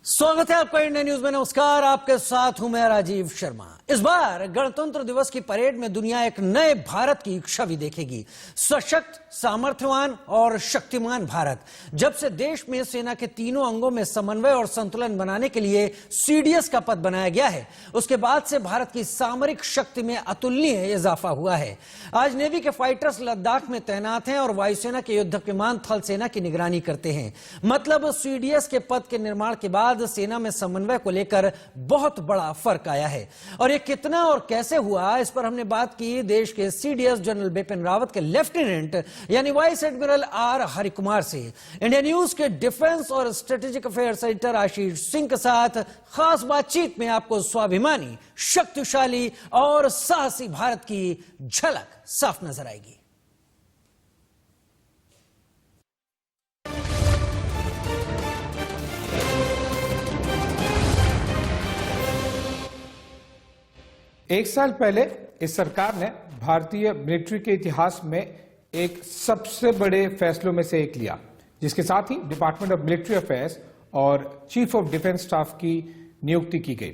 स्वागत है आपका इंडिया न्यूज में। नमस्कार, आपके साथ हूं मैं राजीव शर्मा। इस बार गणतंत्र दिवस की परेड में दुनिया एक नए भारत की छवि देखेगी। सशक्त, सामर्थ्यवान और शक्तिमान भारत। जब से देश में सेना के तीनों अंगों में समन्वय और संतुलन बनाने के लिए सीडीएस का पद बनाया गया है, उसके बाद से भारत की सामरिक शक्ति में अतुलनीय इजाफा हुआ है। आज नेवी के फाइटर्स लद्दाख में तैनात हैं और वायुसेना के युद्धक विमान थल सेना की निगरानी करते हैं। मतलब सीडीएस के पद के निर्माण के बाद सेना में समन्वय को लेकर बहुत बड़ा फर्क आया है। और ये कितना और कैसे हुआ, इस पर हमने बात की देश के सीडीएस जनरल बिपिन रावत के लेफ्टिनेंट यानी वाइस एडमिरल आर हरिकुमार से। इंडिया न्यूज के डिफेंस और strategic affairs editor Ashish Singh के साथ खास बातचीत में आपको स्वाभिमानी, शक्तिशाली और साहसी भारत की झलक साफ नजर आएगी। एक साल पहले इस सरकार ने भारतीय मिलिट्री के इतिहास में एक सबसे बड़े फैसलों में से एक लिया, जिसके साथ ही डिपार्टमेंट ऑफ मिलिट्री अफेयर्स और चीफ ऑफ डिफेंस स्टाफ की नियुक्ति की गई।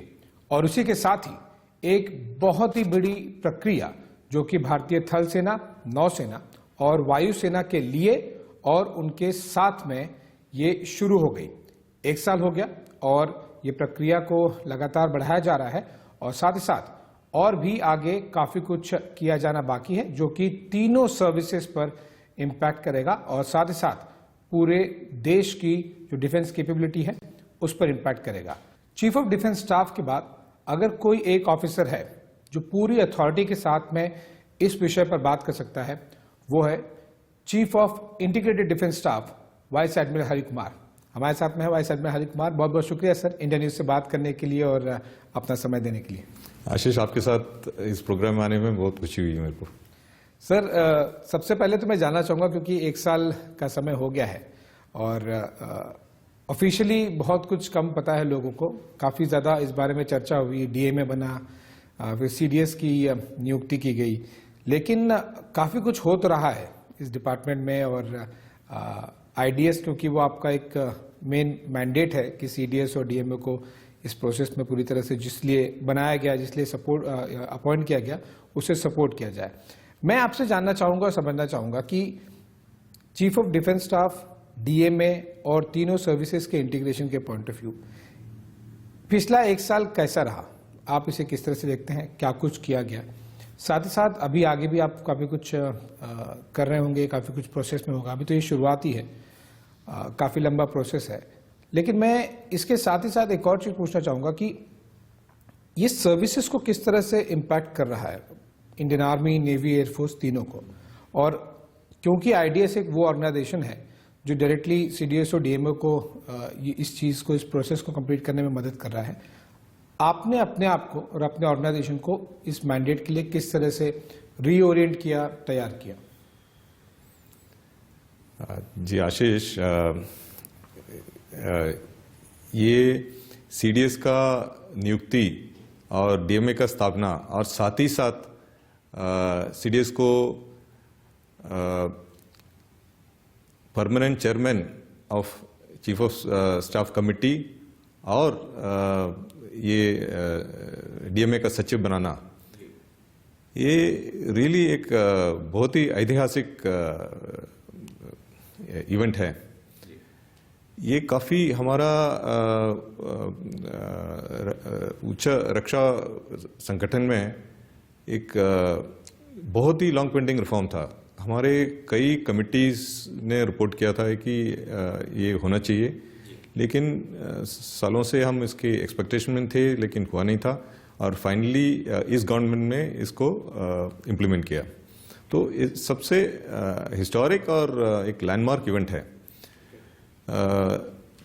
और उसी के साथ ही एक बहुत ही बड़ी प्रक्रिया जो कि भारतीय थल सेना, नौसेना और वायुसेना के लिए और उनके साथ में ये शुरू हो गई। एक साल हो गया और ये प्रक्रिया को लगातार बढ़ाया जा रहा है और साथ ही साथ और भी आगे काफी कुछ किया जाना बाकी है, जो कि तीनों सर्विसेज पर इंपैक्ट करेगा और साथ ही साथ पूरे देश की जो डिफेंस कैपेबिलिटी है उस पर इंपैक्ट करेगा। चीफ ऑफ डिफेंस स्टाफ के बाद अगर कोई एक ऑफिसर है जो पूरी अथॉरिटी के साथ में इस विषय पर बात कर सकता है, वो है chief of integrated defence staff vice admiral Harikumar. हमारे साथ में है वाइस एडमिरल हरिकुमार। बहुत बहुत शुक्रिया सर इंडिया न्यूज से बात करने के लिए और अपना समय देने के लिए। आशीष, आपके साथ इस प्रोग्राम में आने में बहुत खुशी हुई है मेरे को। सर सबसे पहले तो मैं जानना चाहूंगा, क्योंकि एक साल का समय हो गया है और ऑफिशियली बहुत कुछ कम पता है लोगों को। काफी ज्यादा इस बारे में चर्चा हुई, डीएमए बना, फिर सीडीएस की नियुक्ति की गई, लेकिन काफी कुछ हो तो रहा है इस डिपार्टमेंट में। और आईडीएस, क्योंकि वो आपका एक मेन मैंडेट है कि सीडीएस और डीएमए को इस प्रोसेस में पूरी तरह से जिसलिए बनाया गया, जिसलिए सपोर्ट अपॉइंट किया गया, उसे सपोर्ट किया जाए। मैं आपसे जानना चाहूंगा और समझना चाहूंगा कि chief of defence staff, DMA और तीनों सर्विसेज के इंटीग्रेशन के पॉइंट ऑफ व्यू पिछला एक साल कैसा रहा, आप इसे किस तरह से देखते हैं, क्या कुछ किया गया? साथ ही साथ अभी आगे भी आप काफी कुछ कर रहे होंगे, काफी कुछ प्रोसेस में होगा। अभी तो ये शुरुआत ही है, काफी लंबा प्रोसेस है। लेकिन मैं इसके साथ ही साथ एक और चीज पूछना चाहूंगा कि ये सर्विसेज को किस तरह से इम्पैक्ट कर रहा है, इंडियन आर्मी, नेवी, एयरफोर्स तीनों को। और क्योंकि आईडीएस एक वो ऑर्गेनाइजेशन है जो डायरेक्टली सीडीएस और डीएमओ को इस चीज को, इस प्रोसेस को कंप्लीट करने में मदद कर रहा है, आपने अपने आप को और अपने ऑर्गेनाइजेशन को इस मैंडेट के लिए किस तरह से रीओरिएंट किया, तैयार किया? जी आशीष, ये सीडीएस का नियुक्ति और डीएमए का स्थापना और साथ ही साथ सीडीएस को permanent chairman of chief of staff committee और ये डीएमए का सचिव बनाना, ये रियली एक बहुत ही ऐतिहासिक इवेंट है। ये काफी हमारा उच्च रक्षा संगठन में एक बहुत ही लॉन्ग पेंडिंग रिफॉर्म था। हमारे कई कमिटीज ने रिपोर्ट किया था कि ये होना चाहिए, लेकिन सालों से हम इसके एक्सपेक्टेशन में थे, लेकिन हुआ नहीं था। और फाइनली इस गवर्नमेंट ने इसको इम्प्लीमेंट किया। तो सबसे हिस्टोरिक और एक लैंडमार्क इवेंट है।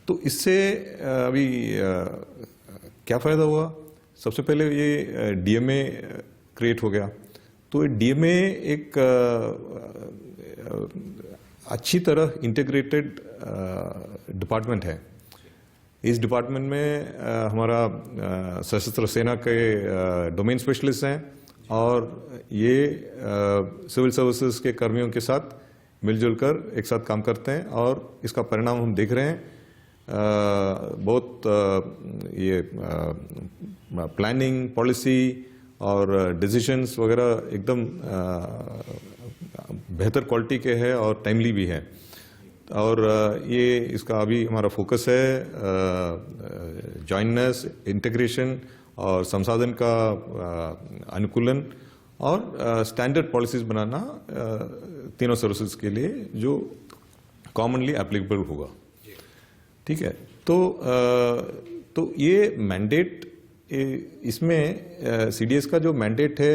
तो इससे अभी क्या फायदा हुआ? सबसे पहले ये डीएमए क्रिएट हो गया। तो डीएमए एक अच्छी तरह इंटीग्रेटेड डिपार्टमेंट है। इस डिपार्टमेंट में हमारा सशस्त्र सेना के डोमेन स्पेशलिस्ट हैं और ये सिविल सर्विसेज के कर्मियों के साथ मिलजुल कर एक साथ काम करते हैं और इसका परिणाम हम देख रहे हैं। बहुत ये प्लानिंग, पॉलिसी और डिसीजंस वगैरह एकदम बेहतर क्वालिटी के हैं और टाइमली भी है। और ये इसका अभी हमारा फोकस है जॉइननेस, इंटीग्रेशन और संसाधन का अनुकूलन और स्टैंडर्ड पॉलिसीज बनाना तीनों सर्विसेज के लिए जो कॉमनली एप्लीकेबल होगा। ठीक है, तो ये मैंडेट, इसमें सीडीएस का जो मैंडेट है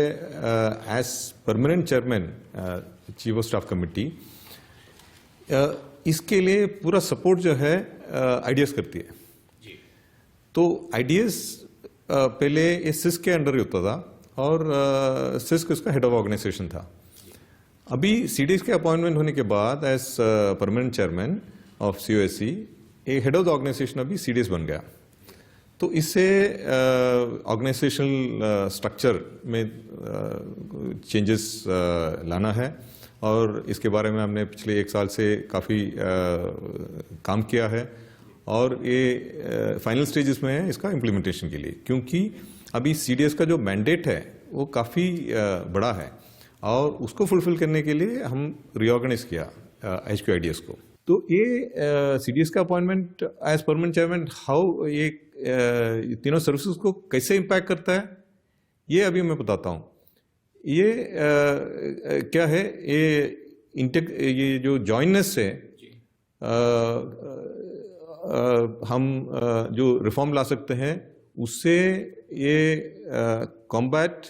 as permanent chairman chief of staff committee, इसके लिए पूरा सपोर्ट जो है आईडीएस करती है। तो आईडीएस पहले ये सिस्क के अंडर ही होता था और सिस्क उसका हेड ऑफ ऑर्गेनाइजेशन था। अभी सीडीएस के अपॉइंटमेंट होने के बाद as permanent chairman of COSC एक हेड ऑफ द ऑर्गेनाइजेशन अभी सीडीएस बन गया। तो इससे ऑर्गेनाइजेशनल स्ट्रक्चर में चेंजेस लाना है और इसके बारे में हमने पिछले 1 साल से काफ़ी काम किया है और ये फाइनल स्टेजेस में है इसका इम्प्लीमेंटेशन के लिए, क्योंकि अभी सीडीएस का जो मैंडेट है वो काफ़ी बड़ा है और उसको फुलफिल करने के लिए हम रीऑर्गेनाइज किया एचक्यूआईडीएस को। तो ये सीडीएस का appointment as permanent chairman how ये तीनों सर्विसेज को कैसे इम्पैक्ट करता है ये अभी मैं बताता हूँ। ये क्या है, ये जो जॉइननेस है हम जो रिफॉर्म ला सकते हैं उससे ये कॉम्बैट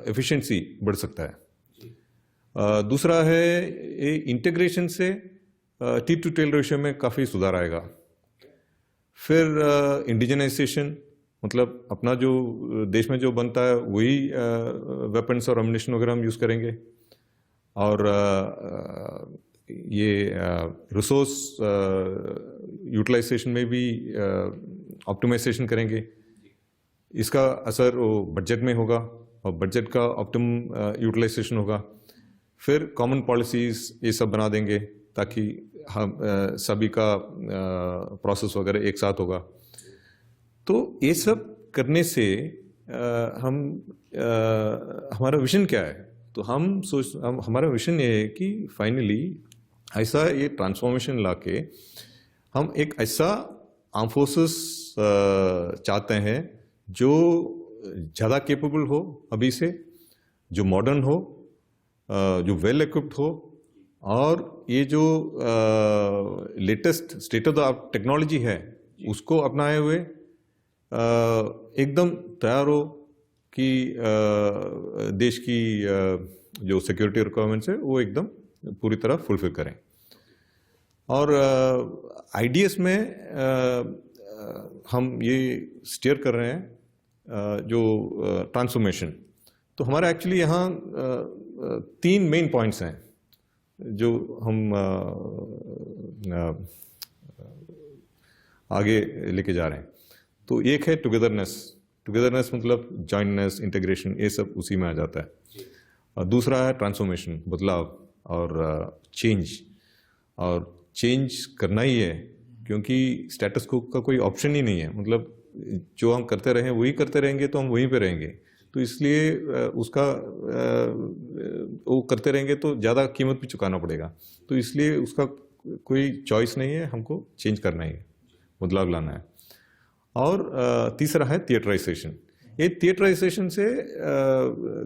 एफिशिएंसी बढ़ सकता है। दूसरा है ये इंटीग्रेशन से टी टू टेल रेशियो में काफ़ी सुधार आएगा। फिर इंडिजनाइजेशन, मतलब अपना जो देश में जो बनता है वही वेपन्स और एम्युनिशन वगैरह हम यूज़ करेंगे और ये रिसोर्स यूटिलाइजेशन में भी ऑप्टिमाइजेशन करेंगे। इसका असर वो बजट में होगा और बजट का ऑप्टिमम यूटिलाइजेशन होगा। फिर कॉमन पॉलिसीज ये सब बना देंगे ताकि हम सभी का प्रोसेस वगैरह एक साथ होगा। तो ये सब करने से हमारा विजन क्या है, तो हमारा विजन ये है कि फाइनली ऐसा ये ट्रांसफॉर्मेशन लाके हम एक ऐसा आर्म फोर्सेस चाहते हैं जो ज़्यादा कैपेबल हो अभी से, जो मॉडर्न हो, जो वेल इक्विप्ड हो और ये जो latest state of the art technology है उसको अपनाए हुए एकदम तैयार हो कि देश की जो सिक्योरिटी रिक्वायरमेंट्स है वो एकदम पूरी तरह फुलफिल करें। और आईडीएस में हम ये स्टीयर कर रहे हैं जो ट्रांसफॉर्मेशन। तो हमारा एक्चुअली यहाँ 3 मेन पॉइंट्स हैं जो हम आगे लेके जा रहे हैं। तो एक है टुगेदरनेस मतलब जॉइननेस, इंटीग्रेशन, ये सब उसी में आ जाता है। और दूसरा है ट्रांसफॉर्मेशन, बदलाव और चेंज। और चेंज करना ही है क्योंकि स्टेटस को का कोई ऑप्शन ही नहीं है। मतलब जो हम करते रहे वही करते रहेंगे तो हम वहीं पे रहेंगे। तो इसलिए उसका वो करते रहेंगे तो ज़्यादा कीमत भी चुकाना पड़ेगा। तो इसलिए उसका कोई चॉइस नहीं है, हमको चेंज करना ही है, बदलाव लाना है। और तीसरा है थिएटराइजेशन। ये थिएटराइजेशन से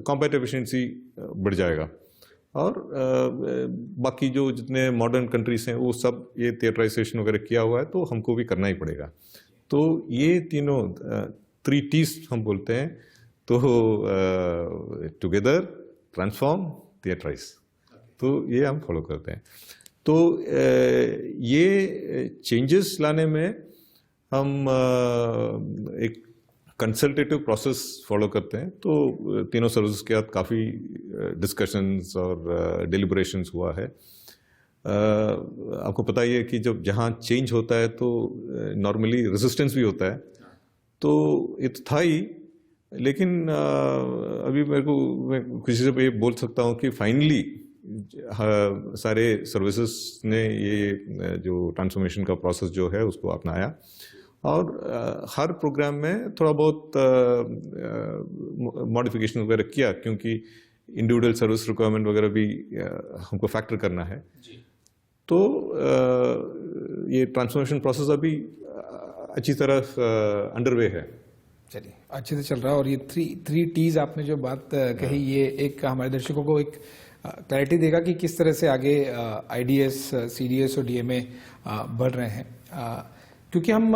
कॉम्बैट एफिशिएंसी बढ़ जाएगा और बाकी जो जितने मॉडर्न कंट्रीज हैं वो सब ये थिएटराइजेशन वगैरह किया हुआ है, तो हमको भी करना ही पड़ेगा। तो ये तीनों 3 T's हम बोलते हैं, तो टुगेदर, ट्रांसफॉर्म, थिएटराइज, तो ये हम फॉलो करते हैं। तो ये चेंजेस लाने में हम एक कंसल्टेटिव प्रोसेस फॉलो करते हैं। तो तीनों सर्विसेज के साथ काफ़ी डिस्कशंस और डिलिब्रेशंस हुआ है। आपको पता ही है कि जब जहाँ चेंज होता है तो नॉर्मली रेजिस्टेंस भी होता है। तो ये तो था ही, लेकिन अभी मैं किसी से ये बोल सकता हूँ कि फाइनली सारे सर्विसेज ने ये जो ट्रांसफॉर्मेशन का प्रोसेस जो है उसको अपनाया और हर प्रोग्राम में थोड़ा बहुत मॉडिफिकेशन वगैरह किया, क्योंकि इंडिविजुअल सर्विस रिक्वायरमेंट वगैरह भी हमको फैक्टर करना है। तो ये ट्रांसफॉर्मेशन प्रोसेस अभी अच्छी तरह अंडरवे है। चलिए, अच्छे से चल रहा है। और ये थ्री टीज आपने जो बात कही, ये एक हमारे दर्शकों को एक क्लैरिटी देगा कि किस तरह से आगे आईडीएस, सीडीएस और डीएमए बढ़ रहे हैं। क्योंकि हम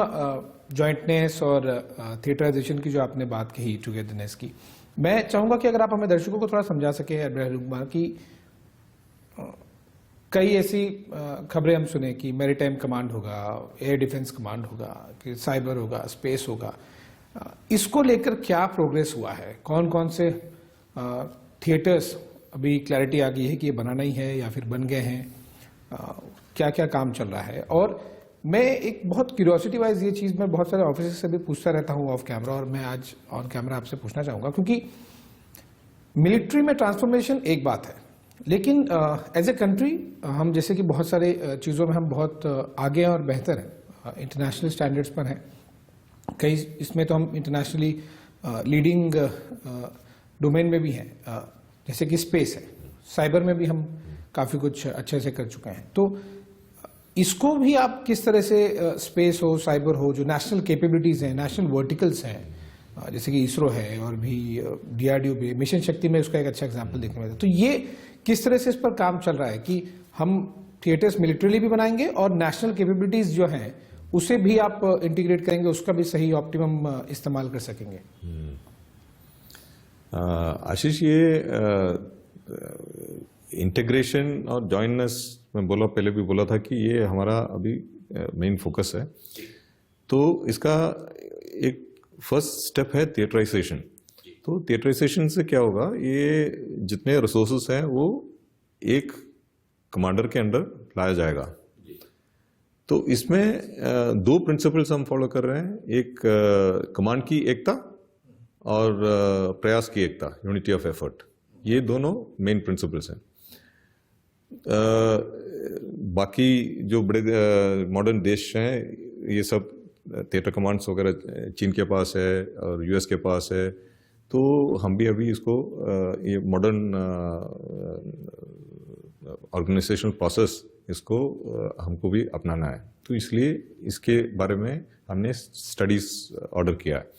जॉइंटनेस और थिएटराइजेशन की जो आपने बात कही, टुगेदरनेस की, मैं चाहूंगा कि अगर आप हमें दर्शकों को थोड़ा समझा सके अब्दुल कि कई ऐसी खबरें हम सुने कि मैरीटाइम कमांड होगा, एयर डिफेंस कमांड होगा, कि साइबर होगा, स्पेस होगा। इसको लेकर क्या प्रोग्रेस हुआ है? कौन कौन से थिएटर्स अभी क्लैरिटी आ गई है कि ये बनाना ही है या फिर बन गए हैं? क्या क्या काम चल रहा है? और मैं एक बहुत क्यूरियोसिटी वाइज ये चीज़ मैं बहुत सारे ऑफिसर से भी पूछता रहता हूँ ऑफ कैमरा, और मैं आज ऑन कैमरा आपसे पूछना चाहूँगा, क्योंकि मिलिट्री में ट्रांसफॉर्मेशन एक बात है, लेकिन एज ए कंट्री हम जैसे कि बहुत सारे चीज़ों में हम बहुत आगे और बेहतर हैं, इंटरनेशनल स्टैंडर्ड्स पर हैं। कई इसमें तो हम इंटरनेशनली लीडिंग डोमेन में भी हैं, जैसे कि स्पेस है, साइबर में भी हम काफ़ी कुछ अच्छे से कर चुके हैं। तो इसको भी आप किस तरह से स्पेस हो, साइबर हो, जो नेशनल कैपेबिलिटीज़ हैं, नेशनल वर्टिकल्स हैं, जैसे कि इसरो है और भी डीआरडीओ भी, मिशन शक्ति में उसका एक अच्छा एग्जाम्पल देखने में, तो ये किस तरह से इस पर काम चल रहा है कि हम थिएटर्स मिलिट्रीली भी बनाएंगे और नेशनल कैपेबिलिटीज जो हैं उसे भी आप इंटीग्रेट करेंगे, उसका भी सही ऑप्टिमम इस्तेमाल कर सकेंगे? आशीष, ये इंटीग्रेशन और जॉइननेस मैं पहले भी बोला था कि ये हमारा अभी मेन फोकस है। तो इसका एक फर्स्ट स्टेप है थिएटराइजेशन। तो थिएटराइजेशन से क्या होगा, ये जितने रिसोर्सेस हैं वो एक कमांडर के अंडर लाया जाएगा। तो इसमें दो प्रिंसिपल्स हम फॉलो कर रहे हैं, एक कमांड की एकता और प्रयास की एकता, यूनिटी ऑफ एफर्ट। ये दोनों मेन प्रिंसिपल्स हैं। बाकी जो बड़े मॉडर्न देश हैं, ये सब थिएटर कमांड्स वगैरह चीन के पास है और यूएस के पास है। तो हम भी अभी इसको ये मॉडर्न ऑर्गेनाइजेशनल प्रोसेस इसको हमको भी अपनाना है। तो इसलिए इसके बारे में हमने स्टडीज़ ऑर्डर किया है।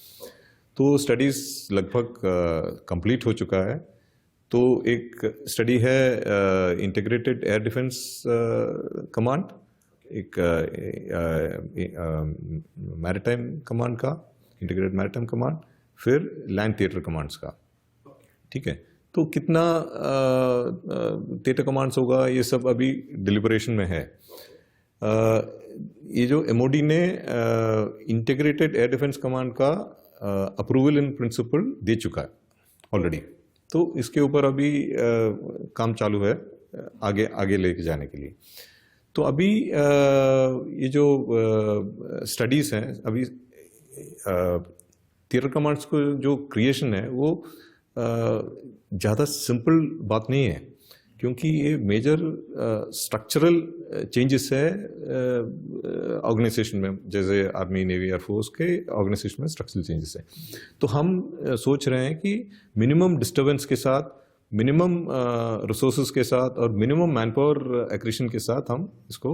तो स्टडीज़ लगभग कंप्लीट हो चुका है। तो एक स्टडी है इंटीग्रेटेड एयर डिफेंस कमांड, एक मैरीटाइम कमांड का, इंटीग्रेटेड मैरीटाइम कमांड, फिर लैंड थिएटर कमांड्स का। ठीक है, तो कितना थिएटर कमांड्स होगा ये सब अभी डिलिबरेशन में है। ये जो एमओडी ने इंटीग्रेटेड एयर डिफेंस कमांड का अप्रूवल इन प्रिंसिपल दे चुका है ऑलरेडी। तो इसके ऊपर अभी काम चालू है आगे लेके जाने के लिए। तो अभी ये जो स्टडीज़ हैं, अभी थिएटर कमांड्स को जो क्रिएशन है वो ज़्यादा सिंपल बात नहीं है, क्योंकि ये मेजर स्ट्रक्चरल चेंजेस है ऑर्गेनाइजेशन में, जैसे आर्मी, नेवी, एयरफोर्स के ऑर्गेनाइजेशन में स्ट्रक्चरल चेंजेस है। तो हम सोच रहे हैं कि मिनिमम डिस्टर्बेंस के साथ, मिनिमम रिसोर्सेज के साथ और मिनिमम मैनपावर एक्रिशन के साथ हम इसको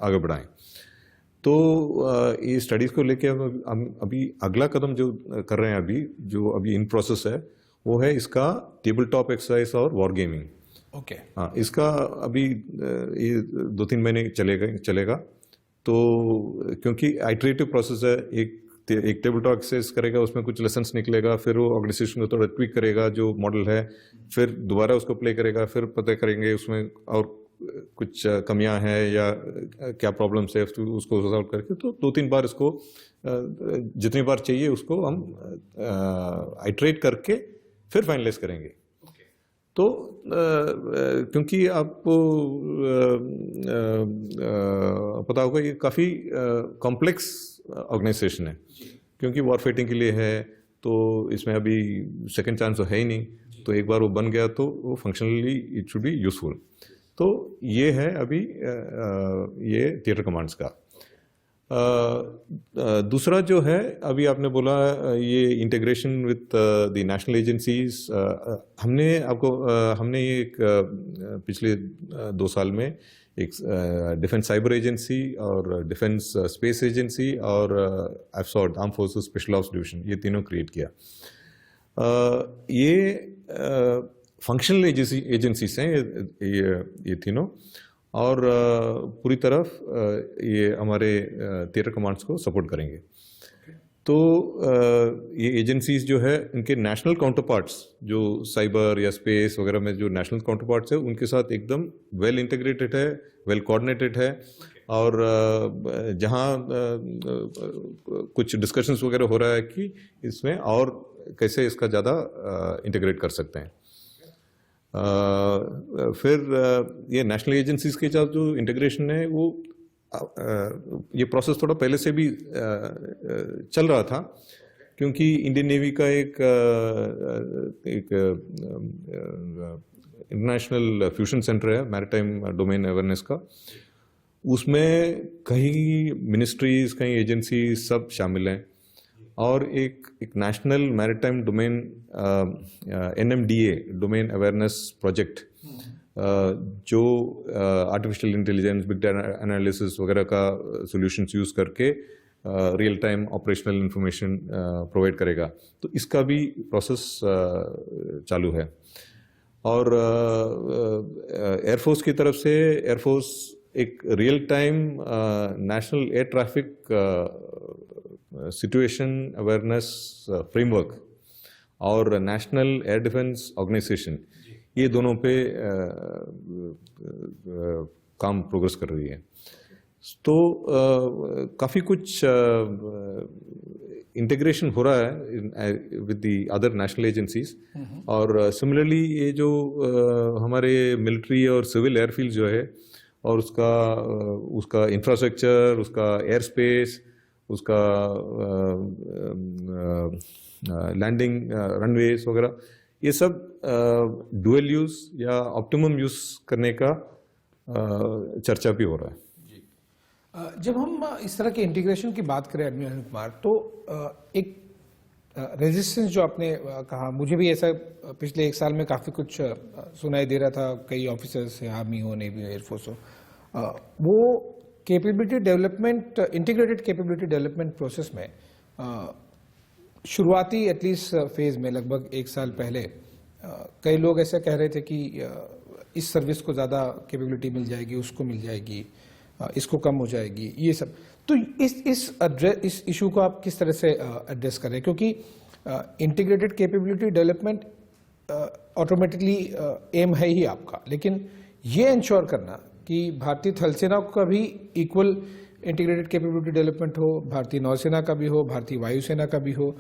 आगे बढ़ाएं। तो ये स्टडीज़ को लेके हम अभी अगला कदम जो कर रहे हैं, जो अभी इन प्रोसेस है, वो है इसका टेबल टॉप एक्सरसाइज और वॉर गेमिंग। ओके। हाँ, इसका अभी ये 2-3 महीने चलेगा। तो क्योंकि आइटरेटिव प्रोसेस है, एक टेबल टॉप एक्सरसाइज करेगा, उसमें कुछ लेसन्स निकलेगा, फिर वो ऑर्गेनाइजेशन को थोड़ा ट्विक करेगा जो मॉडल है, फिर दोबारा उसको प्ले करेगा, फिर पता करेंगे उसमें और कुछ कमियां हैं या क्या प्रॉब्लम्स है, उसको सॉल्व करके। तो 2-3 बार इसको जितनी बार चाहिए उसको हम आइटरेट करके फिर फाइनलाइज करेंगे। तो क्योंकि आपको पता होगा ये काफ़ी कॉम्प्लेक्स ऑर्गेनाइजेशन है, क्योंकि वॉर फाइटिंग के लिए है, तो इसमें अभी सेकंड चांस तो है ही नहीं। तो एक बार वो बन गया तो वो functionally it should be useful. तो ये है अभी ये थिएटर कमांड्स का। दूसरा जो है, अभी आपने बोला ये integration with the national agencies, हमने ये एक पिछले 2 साल में एक डिफेंस साइबर एजेंसी और डिफेंस स्पेस एजेंसी और AFSOD arm forces special ops division, ये तीनों क्रिएट किया। ये फंक्शनल एजेंसीज हैं ये तीनों, और पूरी तरफ ये हमारे थिएटर कमांड्स को सपोर्ट करेंगे। तो ये एजेंसीज जो है इनके नेशनल काउंटर पार्ट्स जो साइबर या स्पेस वगैरह में जो नेशनल काउंटर पार्ट्स है उनके साथ एकदम वेल इंटीग्रेटेड है, वेल कोऑर्डिनेटेड है। और जहाँ कुछ डिस्कशंस वगैरह हो रहा है कि इसमें और कैसे इसका ज़्यादा इंटीग्रेट कर सकते हैं। फिर ये नेशनल एजेंसीज के साथ जो इंटीग्रेशन है वो ये प्रोसेस थोड़ा पहले से भी चल रहा था, क्योंकि इंडियन नेवी का एक इंटरनेशनल फ्यूजन सेंटर है मैरीटाइम डोमेन अवेयरनेस का। उसमें कई मिनिस्ट्रीज, कई एजेंसी सब शामिल हैं, और एक national maritime domain NMDA domain awareness project जो artificial intelligence, big data analysis वगैरह का सॉल्यूशंस यूज़ करके real time operational information provide करेगा। तो इसका भी प्रोसेस चालू है। और एयरफोर्स की तरफ से एयरफोर्स एक real time national air traffic situation awareness framework और नेशनल एयर डिफेंस ऑर्गेनाइजेशन, ये दोनों पे काम प्रोग्रेस कर रही है। तो काफ़ी कुछ इंटीग्रेशन हो रहा है with the other national agencies. और सिमिलरली ये जो हमारे मिलिट्री और सिविल एयरफील्ड जो है, और उसका इंफ्रास्ट्रक्चर, उसका एयर स्पेस, उसका लैंडिंग रनवेज वगैरह, ये सब डुअल यूज या ऑप्टिमम यूज करने का चर्चा भी हो रहा है। जब हम इस तरह के इंटीग्रेशन की बात करें एडमिरल अनिल कुमार, तो एक रेजिस्टेंस जो आपने कहा, मुझे भी ऐसा पिछले 1 साल में काफ़ी कुछ सुनाई दे रहा था। कई ऑफिसर्स हैं, आर्मी हो, नेवी हो, एयरफोर्स हो, वो capability development, integrated capability development process में शुरुआती एटलीस्ट फेज में लगभग 1 साल पहले कई लोग ऐसा कह रहे थे कि इस सर्विस को ज़्यादा कैपेबिलिटी मिल जाएगी, उसको मिल जाएगी, इसको कम हो जाएगी, ये सब। तो इस इशू को आप किस तरह से एड्रेस करें? क्योंकि इंटीग्रेटेड कैपेबिलिटी डेवलपमेंट ऑटोमेटिकली एम है ही आपका, लेकिन ये इंश्योर करना कि भारतीय थल सेना का भी इक्वल इंटीग्रेटेड कैपेबिलिटी डेवलपमेंट हो, भारतीय नौसेना का भी हो, भारतीय वायुसेना का भी हो,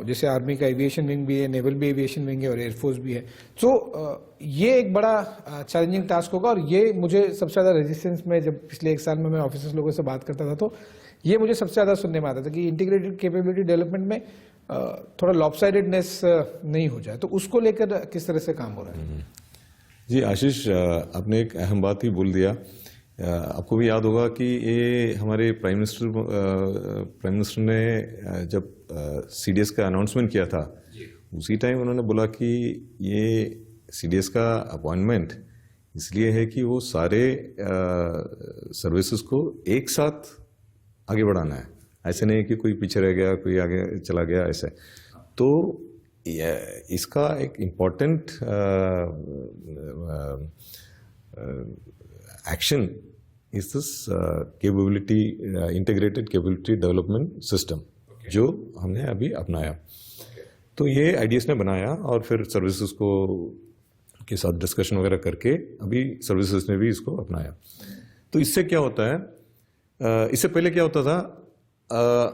जैसे आर्मी का एविएशन विंग भी है, नेवल भी एविएशन विंग है, और एयरफोर्स भी है। तो ये एक बड़ा चैलेंजिंग टास्क होगा। और ये मुझे सबसे ज़्यादा रेजिस्टेंस में, जब पिछले 1 साल में मैं ऑफिसर्स लोगों से बात करता था, तो ये मुझे सबसे ज़्यादा सुनने में आता था कि इंटीग्रेटेड कैपेबिलिटी डेवलपमेंट में थोड़ा लॉपसाइडेडनेस नहीं हो जाए। तो उसको लेकर किस तरह से काम हो रहा है? जी आशीष, आपने एक अहम बात ही बोल दिया। आपको भी याद होगा कि ये हमारे प्राइम मिनिस्टर ने जब CDS का अनाउंसमेंट किया था, उसी टाइम उन्होंने बोला कि ये CDS का अपॉइंटमेंट इसलिए है कि वो सारे सर्विसेज को एक साथ आगे बढ़ाना है। ऐसे नहीं कि कोई पीछे रह गया, कोई आगे चला गया, ऐसे। तो इसका एक important action is this capability, integrated capability development system, जो हमने अभी अपनाया। तो ये IDS ने बनाया, और फिर सर्विसेज को के साथ डिस्कशन वगैरह करके अभी सर्विसेज ने भी इसको अपनाया। तो इससे क्या होता है, इससे पहले क्या होता था,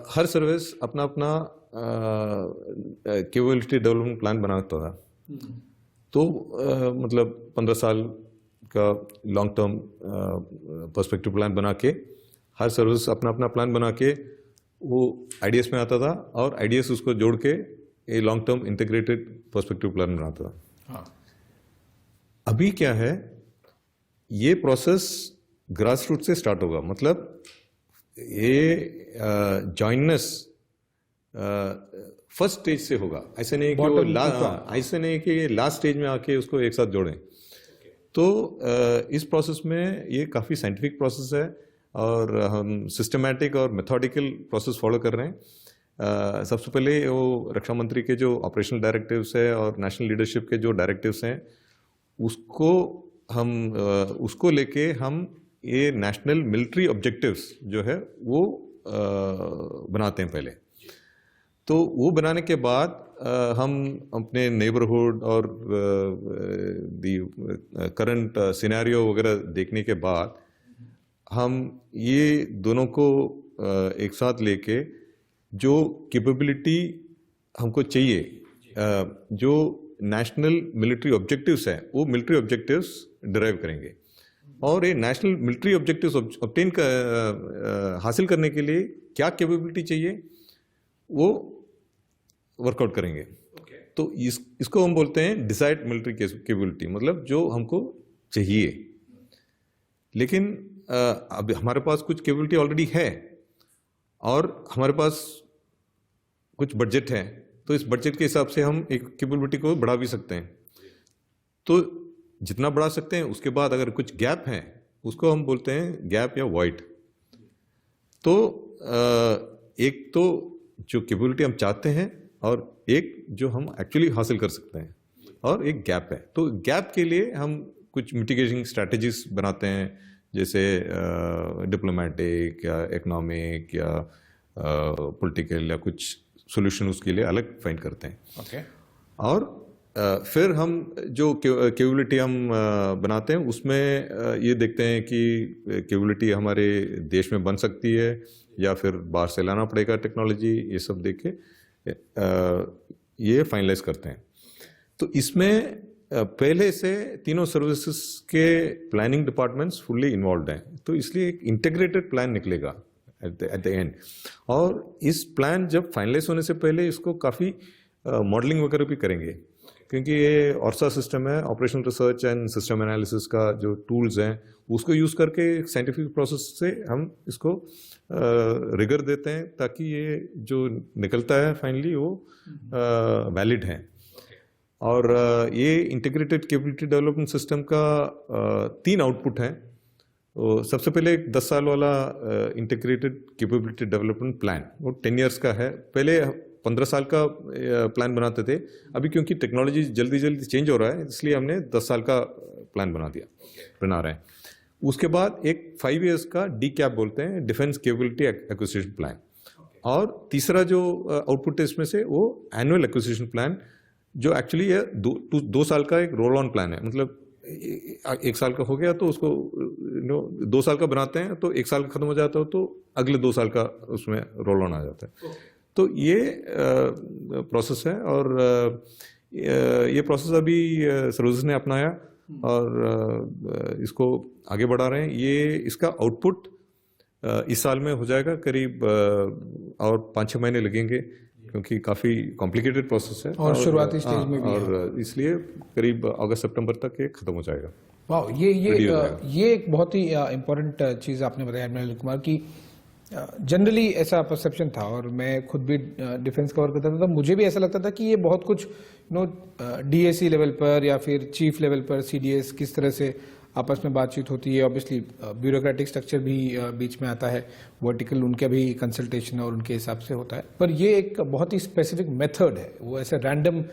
हर सर्विस अपना अपना कैपेबिलिटी डेवलपमेंट प्लान बनाता था। तो मतलब 15 साल का लॉन्ग टर्म पर्सपेक्टिव प्लान बना के हर सर्विस अपना अपना प्लान बना के वो IDS में आता था, और IDS उसको जोड़ के a long term integrated perspective plan बनाता था। हाँ, अभी क्या है, ये प्रोसेस ग्रास रूट से स्टार्ट होगा। मतलब ये जॉइननेस फर्स्ट स्टेज से होगा। ऐसे नहीं कि वो ऐसे नहीं कि लास्ट स्टेज में आके उसको एक साथ जोड़ें। तो इस प्रोसेस में ये काफ़ी साइंटिफिक प्रोसेस है और हम सिस्टमैटिक और मेथोडिकल प्रोसेस फॉलो कर रहे हैं। सबसे पहले वो रक्षा मंत्री के जो ऑपरेशनल डायरेक्टिव्स है और नेशनल लीडरशिप के जो डायरेक्टिव्स हैं उसको लेके हम ये नेशनल मिलिट्री ऑब्जेक्टिव्स जो है वो बनाते हैं पहले। तो वो बनाने के बाद हम अपने नेबरहुड और दी करंट सिनेरियो वगैरह देखने के बाद हम ये दोनों को एक साथ लेके जो कैपेबिलिटी हमको चाहिए, जो नेशनल मिलिट्री ऑब्जेक्टिव्स है, वो मिलिट्री ऑब्जेक्टिव्स डिराइव करेंगे। और ये नेशनल मिलिट्री ऑब्जेक्टिव्स ऑब्टेन हासिल करने के लिए क्या कैपेबिलिटी चाहिए वो वर्कआउट करेंगे। तो इसको हम बोलते हैं डिजायर्ड मिलिट्री कैपेबिलिटी, मतलब जो हमको चाहिए। लेकिन अब हमारे पास कुछ कैपेबिलिटी ऑलरेडी है और हमारे पास कुछ बजट है, तो इस बजट के हिसाब से हम एक कैपेबिलिटी को बढ़ा भी सकते हैं। तो जितना बढ़ा सकते हैं, उसके बाद अगर कुछ गैप है उसको हम बोलते हैं गैप या वॉइड। तो एक तो जो कैपेबिलिटी हम चाहते हैं और एक जो हम एक्चुअली हासिल कर सकते हैं, और एक गैप है। तो गैप के लिए हम कुछ मिटिगेटिंग स्ट्रैटेजीज बनाते हैं, जैसे डिप्लोमेटिक या इकोनॉमिक या पॉलिटिकल या कुछ सोल्यूशन उसके लिए अलग फाइंड करते हैं। और फिर हम जो कैपेबिलिटी हम बनाते हैं उसमें ये देखते हैं कि कैपेबिलिटी हमारे देश में बन सकती है या फिर बाहर से लाना पड़ेगा टेक्नोलॉजी, ये सब देख के ये फाइनलाइज करते हैं। तो इसमें पहले से तीनों सर्विसेज के प्लानिंग डिपार्टमेंट्स फुल्ली इन्वॉल्व हैं, तो इसलिए एक इंटीग्रेटेड प्लान निकलेगा एट द एंड। और इस प्लान जब फाइनलाइज होने से पहले इसको काफ़ी मॉडलिंग वगैरह भी करेंगे, क्योंकि ये ऑर्सा सिस्टम है, operational research and system analysis का जो टूल्स हैं उसको यूज़ करके साइंटिफिक प्रोसेस से हम इसको रिगर देते हैं, ताकि ये जो निकलता है फाइनली वो वैलिड है। और ये इंटीग्रेटेड कैपेबिलिटी डेवलपमेंट सिस्टम का 3 आउटपुट हैं। तो सबसे पहले एक 10 साल वाला इंटीग्रेटेड कैपेबिलिटी डेवलपमेंट प्लान, वो 10 ईयर्स का है। पहले 15 साल का प्लान बनाते थे, अभी क्योंकि टेक्नोलॉजी जल्दी जल्दी चेंज हो रहा है इसलिए हमने 10 साल का प्लान बना रहे हैं। उसके बाद एक 5 ईयर्स का DCAP बोलते हैं, डिफेंस कैपेबिलिटी एक्विजिशन प्लान। और तीसरा जो आउटपुट है इसमें से वो एनुअल एक्विजिशन प्लान, जो एक्चुअली ये 2 साल का एक रोल ऑन प्लान है। मतलब 1 साल का हो गया तो उसको 2 साल का बनाते हैं, तो 1 साल का खत्म हो जाता है तो अगले 2 साल का उसमें रोल ऑन आ जाता है। तो ये प्रोसेस है और ये प्रोसेस अभी सर्विसेज ने अपनाया और इसको आगे बढ़ा रहे हैं। ये इसका आउटपुट इस साल में हो जाएगा करीब, और 5-6 महीने लगेंगे क्योंकि काफ़ी कॉम्प्लिकेटेड प्रोसेस है और शुरुआती स्टेज में भी और इसलिए करीब अगस्त सितंबर तक ये खत्म हो जाएगा। वाह, ये एक बहुत ही इम्पोर्टेंट चीज़ आपने बताया एडमिरल कुमार की। जनरली ऐसा परसेप्शन था और मैं खुद भी डिफेंस कवर करता था, तो मुझे भी ऐसा लगता था कि ये बहुत कुछ DAC लेवल पर या फिर चीफ लेवल पर CDS किस तरह से आपस में बातचीत होती है। ऑब्वियसली ब्यूरोक्रेटिक स्ट्रक्चर भी बीच में आता है, वर्टिकल उनका भी कंसल्टेशन और उनके हिसाब से होता है। पर ये एक बहुत ही स्पेसिफिक मेथड है, वो ऐसे रैंडम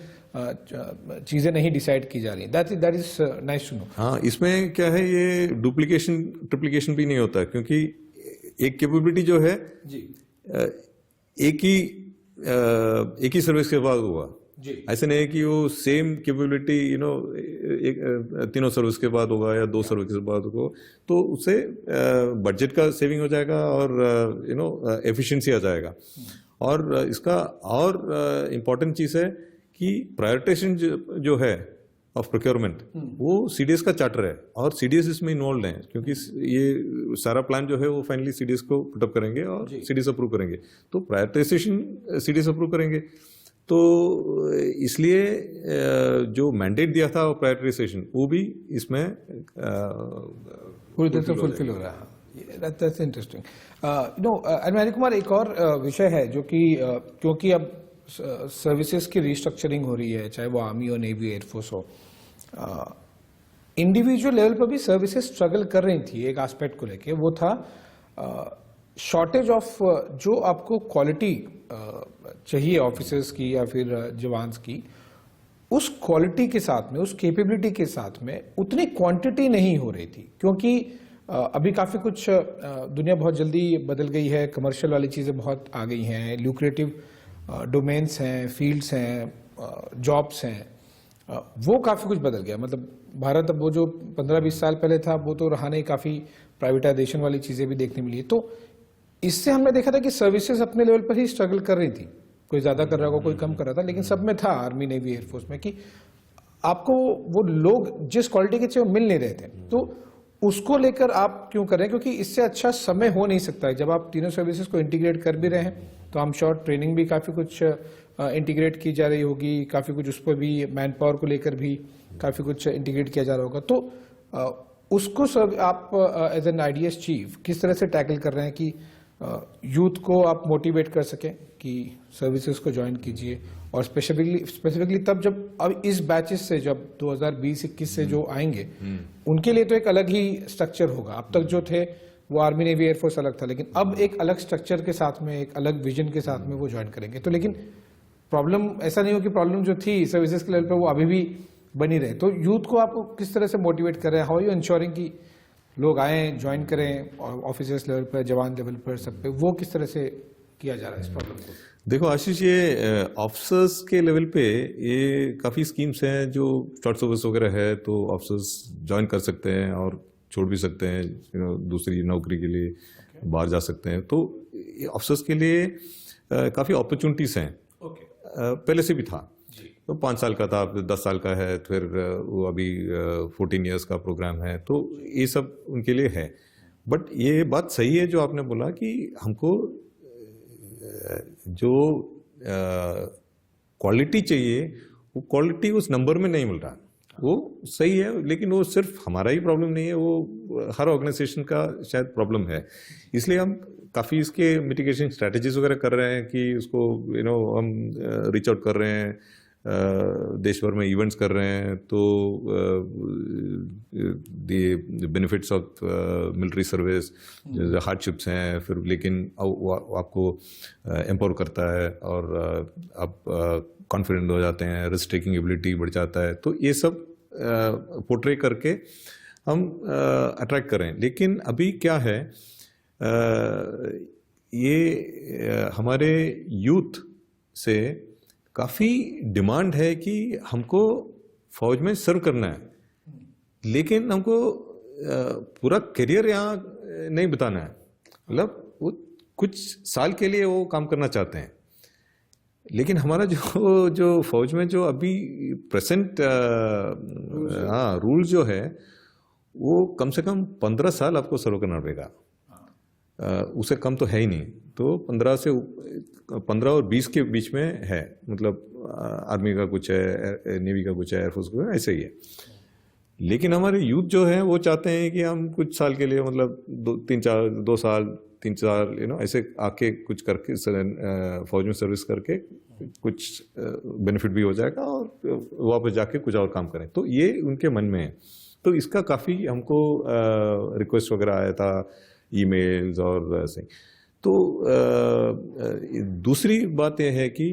चीज़ें नहीं डिसाइड की जा रही। That is nice to know. हाँ, इसमें क्या है, ये डुप्लीकेशन ट्रिप्लीकेशन भी नहीं होता, क्योंकि एक कैपेबिलिटी जो है जी एक ही सर्विस के बाद हुआ। ऐसे नहीं है कि वो सेम कैपेबिलिटी तीनों सर्विस के बाद होगा या 2 सर्विस के बाद होगा, तो उससे बजट का सेविंग हो जाएगा और एफिशिएंसी आ जाएगा। और इसका और इम्पोर्टेंट चीज़ है कि प्रायोरिटाइजेशन जो है ऑफ प्रोक्योरमेंट, वो CDS का चार्टर है और CDS इसमें इन्वॉल्व है, क्योंकि ये सारा प्लान जो है वो फाइनली CDS को पुटअप करेंगे और CDS अप्रूव करेंगे। तो प्रायोरिटाइजेशन CDS अप्रूव करेंगे, तो इसलिए जो मैंडेट दिया था प्रायोरिटाइजेशन वो भी इसमें पूरी तरह से फुलफिल हो रहा है। That's interesting. अनिल कुमार, एक और विषय है जो कि क्योंकि अब सर्विसेज की रिस्ट्रक्चरिंग हो रही है, चाहे वो आर्मी हो, नेवी, एयरफोर्स हो, इंडिविजुअल लेवल पर भी सर्विसेज स्ट्रगल कर रही थी। एक एस्पेक्ट को लेके वो था शॉर्टेज ऑफ जो आपको क्वालिटी चाहिए ऑफिसर्स की या फिर जवान्स की, उस क्वालिटी के साथ में, उस कैपेबिलिटी के साथ में उतनी क्वांटिटी नहीं हो रही थी। क्योंकि अभी काफी कुछ दुनिया बहुत जल्दी बदल गई है, कमर्शियल वाली चीजें बहुत आ गई हैं, ल्यूक्रेटिव डोमेन्स हैं, फील्ड्स हैं, जॉब्स हैं, वो काफी कुछ बदल गया। मतलब भारत अब वो जो 15-20 साल पहले था वो तो रहा नहीं, काफी प्राइवेटाइजेशन वाली चीजें भी देखने मिली। तो इससे हमने देखा था कि सर्विसेज अपने लेवल पर ही स्ट्रगल कर रही थी, कोई ज्यादा कर रहा होगा, कोई कम कर रहा था, लेकिन सब में था, आर्मी, नेवी, एयरफोर्स में, कि आपको वो लोग जिस क्वालिटी के चाहिए वो मिल नहीं रहे थे। तो उसको लेकर आप क्यों कर रहे हैं? क्योंकि इससे अच्छा समय हो नहीं सकता है। जब आप तीनों सर्विसेज को इंटीग्रेट कर भी रहे हैं तो हम श्योर ट्रेनिंग भी काफी कुछ इंटीग्रेट की जा रही होगी, काफी कुछ उस पर भी मैन पावर को लेकर भी काफी कुछ इंटीग्रेट किया जा रहा होगा। तो उसको सब आप एज एन आईडीएस चीफ किस तरह से टैकल कर रहे हैं कि यूथ को आप मोटिवेट कर सकें कि सर्विसेज को ज्वाइन कीजिए, और स्पेसिफिकली तब जब अब इस बैचेस से जब 2020-21 से जो आएंगे उनके लिए तो एक अलग ही स्ट्रक्चर होगा। अब तक जो थे वो आर्मी, नेवी, एयरफोर्स अलग था, लेकिन अब एक अलग स्ट्रक्चर के साथ में, एक अलग विजन के साथ में वो ज्वाइन करेंगे। तो लेकिन प्रॉब्लम ऐसा नहीं हो कि प्रॉब्लम जो थी सर्विसेज के लेवल पे वो अभी भी बनी रहे। तो यूथ को आप किस तरह से मोटिवेट कर रहे हैं? हाउ आर यू इंश्योरिंग कि लोग आए, ज्वाइन करें, और ऑफिसर्स लेवल पर, जवान लेवल पर, सब पे वो किस तरह से किया जा रहा है इस प्रॉब्लम को? देखो आशीष, ये ऑफिसर्स के लेवल पे ये काफ़ी स्कीम्स हैं जो शॉर्ट सर्विस वगैरह है तो ऑफिसर्स ज्वाइन कर सकते हैं और छोड़ भी सकते हैं, दूसरी नौकरी के लिए बाहर जा सकते हैं। तो ऑफिसर्स के लिए काफ़ी अपॉर्चुनिटीज़ हैं। पहले से भी था, तो 5 साल का था, 10 साल का है, फिर वो अभी 14 ईयर्स का प्रोग्राम है, तो ये सब उनके लिए है। बट ये बात सही है जो आपने बोला कि हमको जो क्वालिटी चाहिए वो क्वालिटी उस नंबर में नहीं मिल रहा। वो सही है, लेकिन वो सिर्फ हमारा ही प्रॉब्लम नहीं है, वो हर ऑर्गेनाइजेशन का शायद प्रॉब्लम है। इसलिए हम काफ़ी इसके मिटिगेशन स्ट्रैटेजीज वगैरह कर रहे हैं कि उसको हम रीच आउट कर रहे हैं, देश भर में इवेंट्स कर रहे हैं। तो the benefits of military service, hardships हैं, फिर लेकिन आपको एम्पावर करता है और आप कॉन्फिडेंट हो जाते हैं, रिस्क टेकिंग एबिलिटी बढ़ जाता है। तो ये सब पोर्ट्रे करके हम अट्रैक्ट करें। लेकिन अभी क्या है, ये हमारे यूथ से काफ़ी डिमांड है कि हमको फौज में सर्व करना है, लेकिन हमको पूरा करियर यहाँ नहीं बिताना है। मतलब वो कुछ साल के लिए वो काम करना चाहते हैं, लेकिन हमारा जो फौज में जो अभी प्रेजेंट रूल जो है वो कम से कम 15 साल आपको सर्व करना पड़ेगा, उससे कम तो है ही नहीं। तो 15 और 20 के बीच में है, मतलब आर्मी का कुछ है, नेवी का कुछ है, एयरफोर्स का ऐसे ही है। लेकिन हमारे यूथ जो है वो चाहते हैं कि हम कुछ साल के लिए, मतलब 2 साल 3 साल ऐसे आके कुछ करके फौज में सर्विस करके कुछ बेनिफिट भी हो जाएगा और वापस जाके कुछ और काम करें। तो ये उनके मन में है। तो इसका काफ़ी हमको रिक्वेस्ट वगैरह आया था, ईमेल्स और ऐसे। तो दूसरी बात यह है कि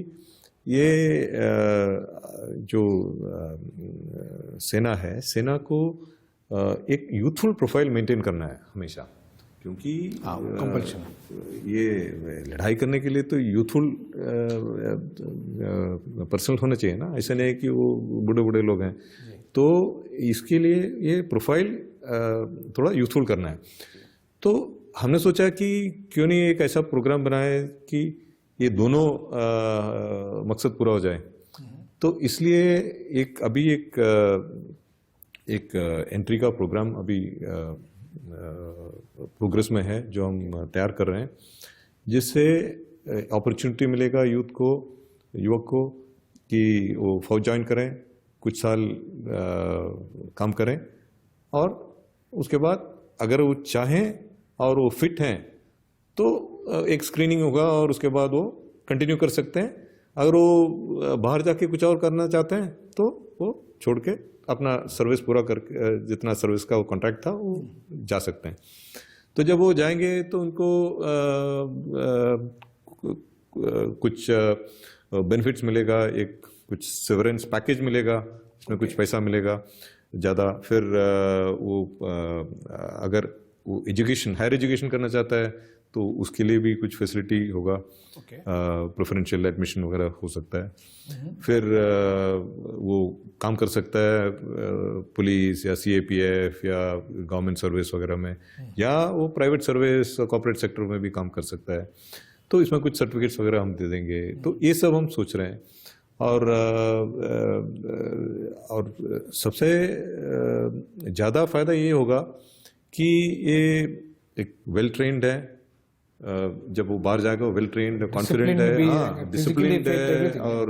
ये जो सेना है, सेना को एक यूथफुल प्रोफाइल मेंटेन करना है हमेशा, क्योंकि कंपल्शन ये लड़ाई करने के लिए तो यूथफुल पर्सन होना चाहिए ना, ऐसा नहीं है कि वो बूढ़े लोग हैं। तो इसके लिए ये प्रोफाइल थोड़ा यूथफुल करना है। तो हमने सोचा कि क्यों नहीं एक ऐसा प्रोग्राम बनाए कि ये दोनों मकसद पूरा हो जाए। तो इसलिए अभी एक एंट्री का प्रोग्राम अभी प्रोग्रेस में है, जो हम तैयार कर रहे हैं, जिससे अपॉर्चुनिटी मिलेगा युवक को कि वो फौज ज्वाइन करें, कुछ साल काम करें, और उसके बाद अगर वो चाहें और वो फिट हैं तो एक स्क्रीनिंग होगा और उसके बाद वो कंटिन्यू कर सकते हैं। अगर वो बाहर जाके कुछ और करना चाहते हैं तो वो छोड़ के अपना सर्विस पूरा करके, जितना सर्विस का वो कॉन्ट्रैक्ट था, वो जा सकते हैं। तो जब वो जाएंगे तो उनको कुछ बेनिफिट्स मिलेगा, एक कुछ सेवरेंस पैकेज मिलेगा, इसमें कुछ पैसा मिलेगा ज़्यादा। फिर वो अगर वो एजुकेशन, हायर एजुकेशन करना चाहता है तो उसके लिए भी कुछ फैसिलिटी होगा, प्रेफरेंशियल एडमिशन वगैरह हो सकता है। फिर वो काम कर सकता है पुलिस या सीएपीएफ या गवर्नमेंट सर्विस वगैरह में, या वो प्राइवेट सर्विस, कॉर्पोरेट सेक्टर में भी काम कर सकता है। तो इसमें कुछ सर्टिफिकेट्स वगैरह हम दे देंगे। तो ये सब हम सोच रहे हैं। और सबसे ज़्यादा फायदा ये होगा कि ये एक वेल ट्रेन्ड है, जब वो बाहर जाएगा वो वेल ट्रेन्ड, कॉन्फिडेंट है, हाँ, डिसिप्लिन्ड है, और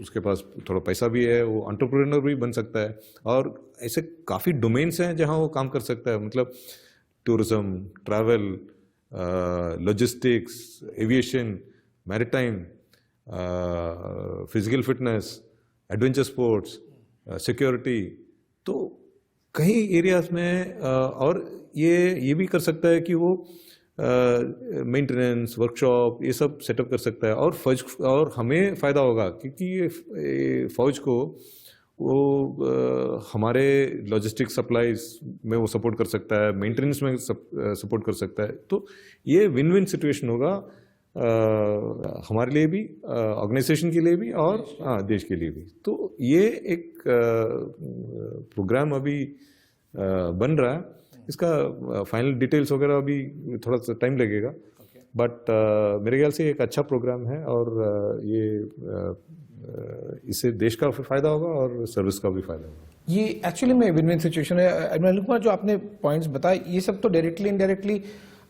उसके पास थोड़ा पैसा भी है, वो एंटरप्रेन्योर भी बन सकता है। और ऐसे काफ़ी डोमेन्स हैं जहाँ वो काम कर सकता है, मतलब tourism, travel, logistics, aviation, maritime, physical fitness, adventure sports, security, तो कई एरियाज में। और ये भी कर सकता है कि वो मेंटेनेंस, वर्कशॉप, ये सब सेटअप कर सकता है। और हमें फ़ायदा होगा क्योंकि ये फ़ौज को वो हमारे लॉजिस्टिक सप्लाईज में वो सपोर्ट कर सकता है, मेंटेनेंस में सपोर्ट कर सकता है। तो ये विन विन सिचुएशन होगा हमारे लिए भी, ऑर्गेनाइजेशन के लिए भी, और देश के लिए भी। तो ये एक प्रोग्राम अभी बन रहा है। इसका फाइनल डिटेल्स वगैरह अभी थोड़ा सा टाइम लगेगा, बट मेरे ख्याल से एक अच्छा प्रोग्राम है, और इससे देश का फायदा होगा और सर्विस का भी फायदा होगा। ये एक्चुअली में विन विन सिचुएशन है। अनिल कुमार, जो आपने पॉइंट्स बताए, ये सब तो डायरेक्टली इनडायरेक्टली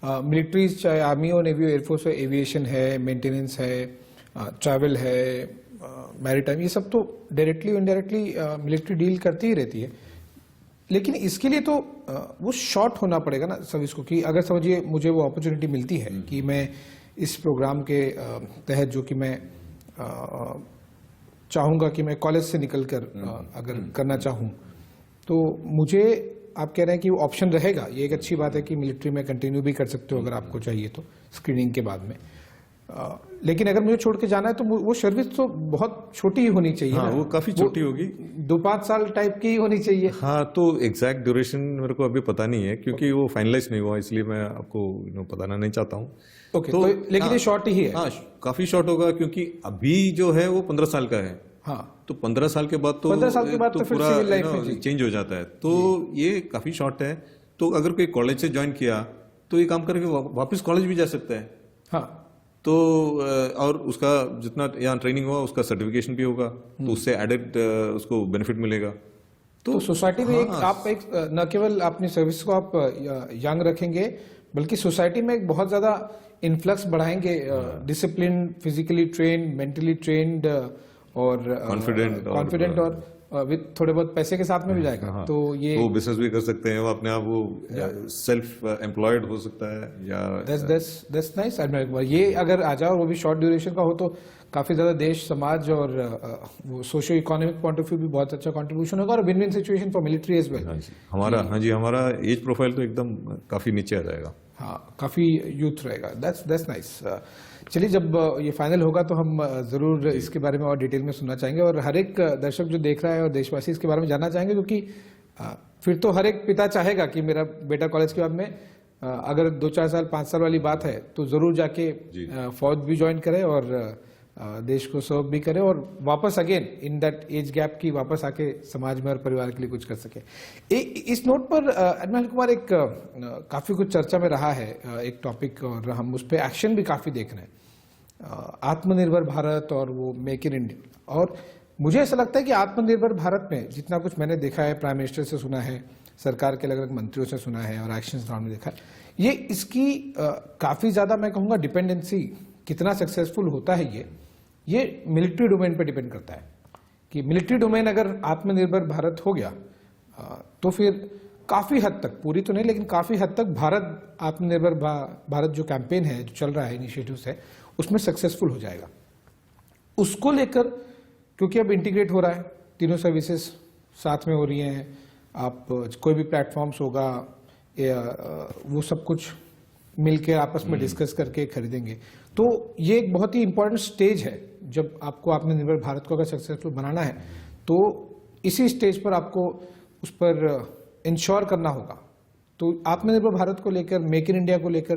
मिलिट्रीज, चाहे आर्मी हो, नेवी हो, एयरफोर्स हो, एविएशन है, मेंटेनेंस है, ट्रैवल है, मैरीटाइम, ये सब तो डायरेक्टली इनडायरेक्टली मिलिट्री डील करती ही रहती है। लेकिन इसके लिए तो वो शॉर्ट होना पड़ेगा ना सर्विस को, कि अगर समझिए मुझे वो अपॉर्चुनिटी मिलती है कि मैं इस प्रोग्राम के तहत, जो कि मैं चाहूँगा कि मैं कॉलेज से निकलकर अगर करना चाहूँ, तो मुझे, आप कह रहे हैं कि वो ऑप्शन रहेगा। ये एक अच्छी बात है कि मिलिट्री में कंटिन्यू भी कर सकते हो अगर आपको चाहिए तो, स्क्रीनिंग के बाद में। लेकिन अगर मुझे छोड़ के जाना है तो वो सर्विस तो बहुत छोटी ही होनी चाहिए। हाँ, वो काफी छोटी होगी, 2-5 साल टाइप की ही होनी चाहिए। हाँ, तो एग्जैक्ट ड्यूरेशन मेरे को अभी पता नहीं है, क्योंकि वो फाइनलाइज नहीं हुआ, इसलिए मैं आपको बताना नहीं चाहता हूँ। ओके, तो लेकिन ये शॉर्ट ही है। हाँ, काफी शॉर्ट होगा, क्योंकि अभी जो है वो 15 साल का है। हाँ, तो 15 साल के बाद तो 15 साल के बाद तो फिर पूरा सिविल लाइफ में चेंज हो जाता है। तो ये काफी शॉर्ट है। तो अगर कोई कॉलेज से ज्वाइन किया तो ये काम करके वापस कॉलेज भी जा सकता है। हाँ, तो और उसका जितना यहाँ ट्रेनिंग हुआ उसका सर्टिफिकेशन भी होगा, तो उससे एडेड उसको बेनिफिट मिलेगा। तो सोसाइटी में एक आप एक न केवल अपनी सर्विस को आप यंग रखेंगे, बल्कि सोसाइटी में एक बहुत ज्यादा इन्फ्लक्स बढ़ाएंगे, discipline, physically trained, mentally trained और कॉन्फिडेंट और विद थोड़े बहुत पैसे के साथ में भी जाएगा। हाँ, तो ये वो बिजनेस भी कर सकते हैं, वो अपने आप वो सेल्फ एम्प्लॉयड हो सकता है, या दैट्स नाइस। ये अगर आ जाओ, वो भी शॉर्ट ड्यूरेशन का हो, तो काफी ज्यादा देश, समाज और वो socio economic point of view भी बहुत अच्छा कंट्रीब्यूशन होगा, और win win situation for military as well. हमारा एज प्रोफाइल तो एकदम काफी नीचे आ जाएगा। हाँ, काफी यूथ रहेगा। That's nice. चलिए, जब ये फाइनल होगा तो हम जरूर इसके बारे में और डिटेल में सुनना चाहेंगे, और हर एक दर्शक जो देख रहा है और देशवासी इसके बारे में जानना चाहेंगे, क्योंकि फिर तो हर एक पिता चाहेगा कि मेरा बेटा कॉलेज के बाद में अगर 2-4 साल 5 साल वाली बात है तो जरूर जाके फौज भी ज्वाइन करे और देश को सर्व भी करे, और वापस again in that age gap की वापस आके समाज में और परिवार के लिए कुछ कर सके। इस नोट पर अनिल कुमार, एक काफी कुछ चर्चा में रहा है एक टॉपिक, और हम उस पर एक्शन भी काफी देख रहे हैं, आत्मनिर्भर भारत और वो मेक इन इंडिया। और मुझे ऐसा लगता है कि आत्मनिर्भर भारत में जितना कुछ मैंने देखा है, प्राइम मिनिस्टर से सुना है, सरकार के अलग अलग मंत्रियों से सुना है, और एक्शन राउंड में देखा है, ये इसकी काफी ज्यादा मैं कहूँगा डिपेंडेंसी, कितना सक्सेसफुल होता है ये मिलिट्री डोमेन पे डिपेंड करता है कि मिलिट्री डोमेन अगर आत्मनिर्भर भारत हो गया तो फिर काफी हद तक, पूरी तो नहीं लेकिन काफी हद तक भारत आत्मनिर्भर भारत जो कैंपेन है, जो चल रहा है, इनिशिएटिव्स है, उसमें सक्सेसफुल हो जाएगा। उसको लेकर क्योंकि अब इंटीग्रेट हो रहा है, तीनों सर्विसेज साथ में हो रही हैं, आप कोई भी प्लेटफॉर्म्स होगा वो सब कुछ मिलकर आपस में डिस्कस करके खरीदेंगे। तो ये एक बहुत ही इंपॉर्टेंट स्टेज है। जब आपको आत्मनिर्भर भारत को अगर सक्सेसफुल बनाना है तो इसी स्टेज पर आपको उस पर इंश्योर करना होगा। तो आत्मनिर्भर भारत को लेकर, मेक इन इंडिया को लेकर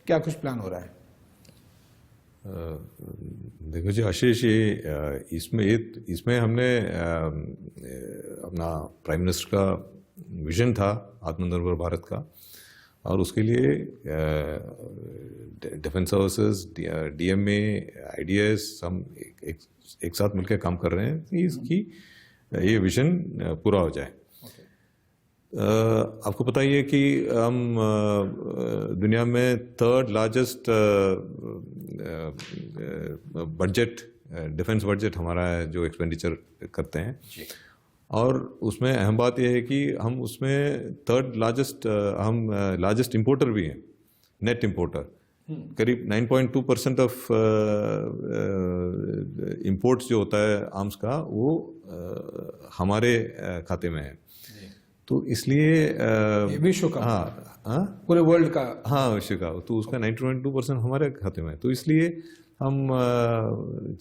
क्या कुछ प्लान हो रहा है? देखो जी आशीष, इसमें हमने अपना प्राइम मिनिस्टर का विजन था आत्मनिर्भर भारत का, और उसके लिए डिफेंस सर्विसेज, डीएमए, आईडीएस हम एक साथ मिलकर काम कर रहे हैं कि ये विजन पूरा हो जाए। आपको पता ही है कि हम दुनिया में third largest budget, defence budget हमारा है जो एक्सपेंडिचर करते हैं, और उसमें अहम बात यह है कि हम उसमें थर्ड लार्जेस्ट, हम लार्जेस्ट इंपोर्टर भी हैं, नेट इंपोर्टर। करीब 9.2% ऑफ इंपोर्ट्स जो होता है आर्म्स का वो हमारे खाते में है। तो इसलिए विश्व का, हाँ पूरे वर्ल्ड का, हाँ विश्व का, तो उसका 9.2% हमारे खाते में है। तो इसलिए हम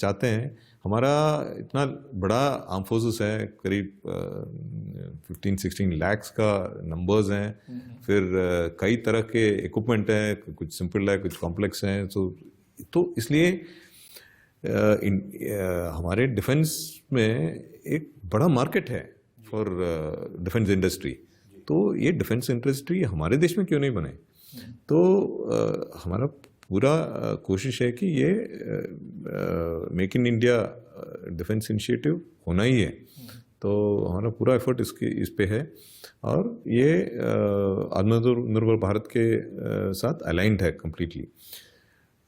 चाहते हैं, हमारा इतना बड़ा आर्म फोर्सेस है, करीब 15-16 लाख का नंबर्स हैं, फिर कई तरह के इक्विपमेंट हैं, कुछ सिंपल है, कुछ कॉम्प्लेक्स हैं। तो इसलिए हमारे डिफेंस में एक बड़ा मार्केट है फॉर डिफेंस इंडस्ट्री। तो ये डिफेंस इंडस्ट्री हमारे देश में क्यों नहीं बने? तो हमारा पूरा कोशिश है कि ये make in India defence initiative होना ही है। तो हमारा पूरा एफर्ट इस पे है, और ये आत्मनिर्भर भारत के साथ अलाइंड है कम्प्लीटली।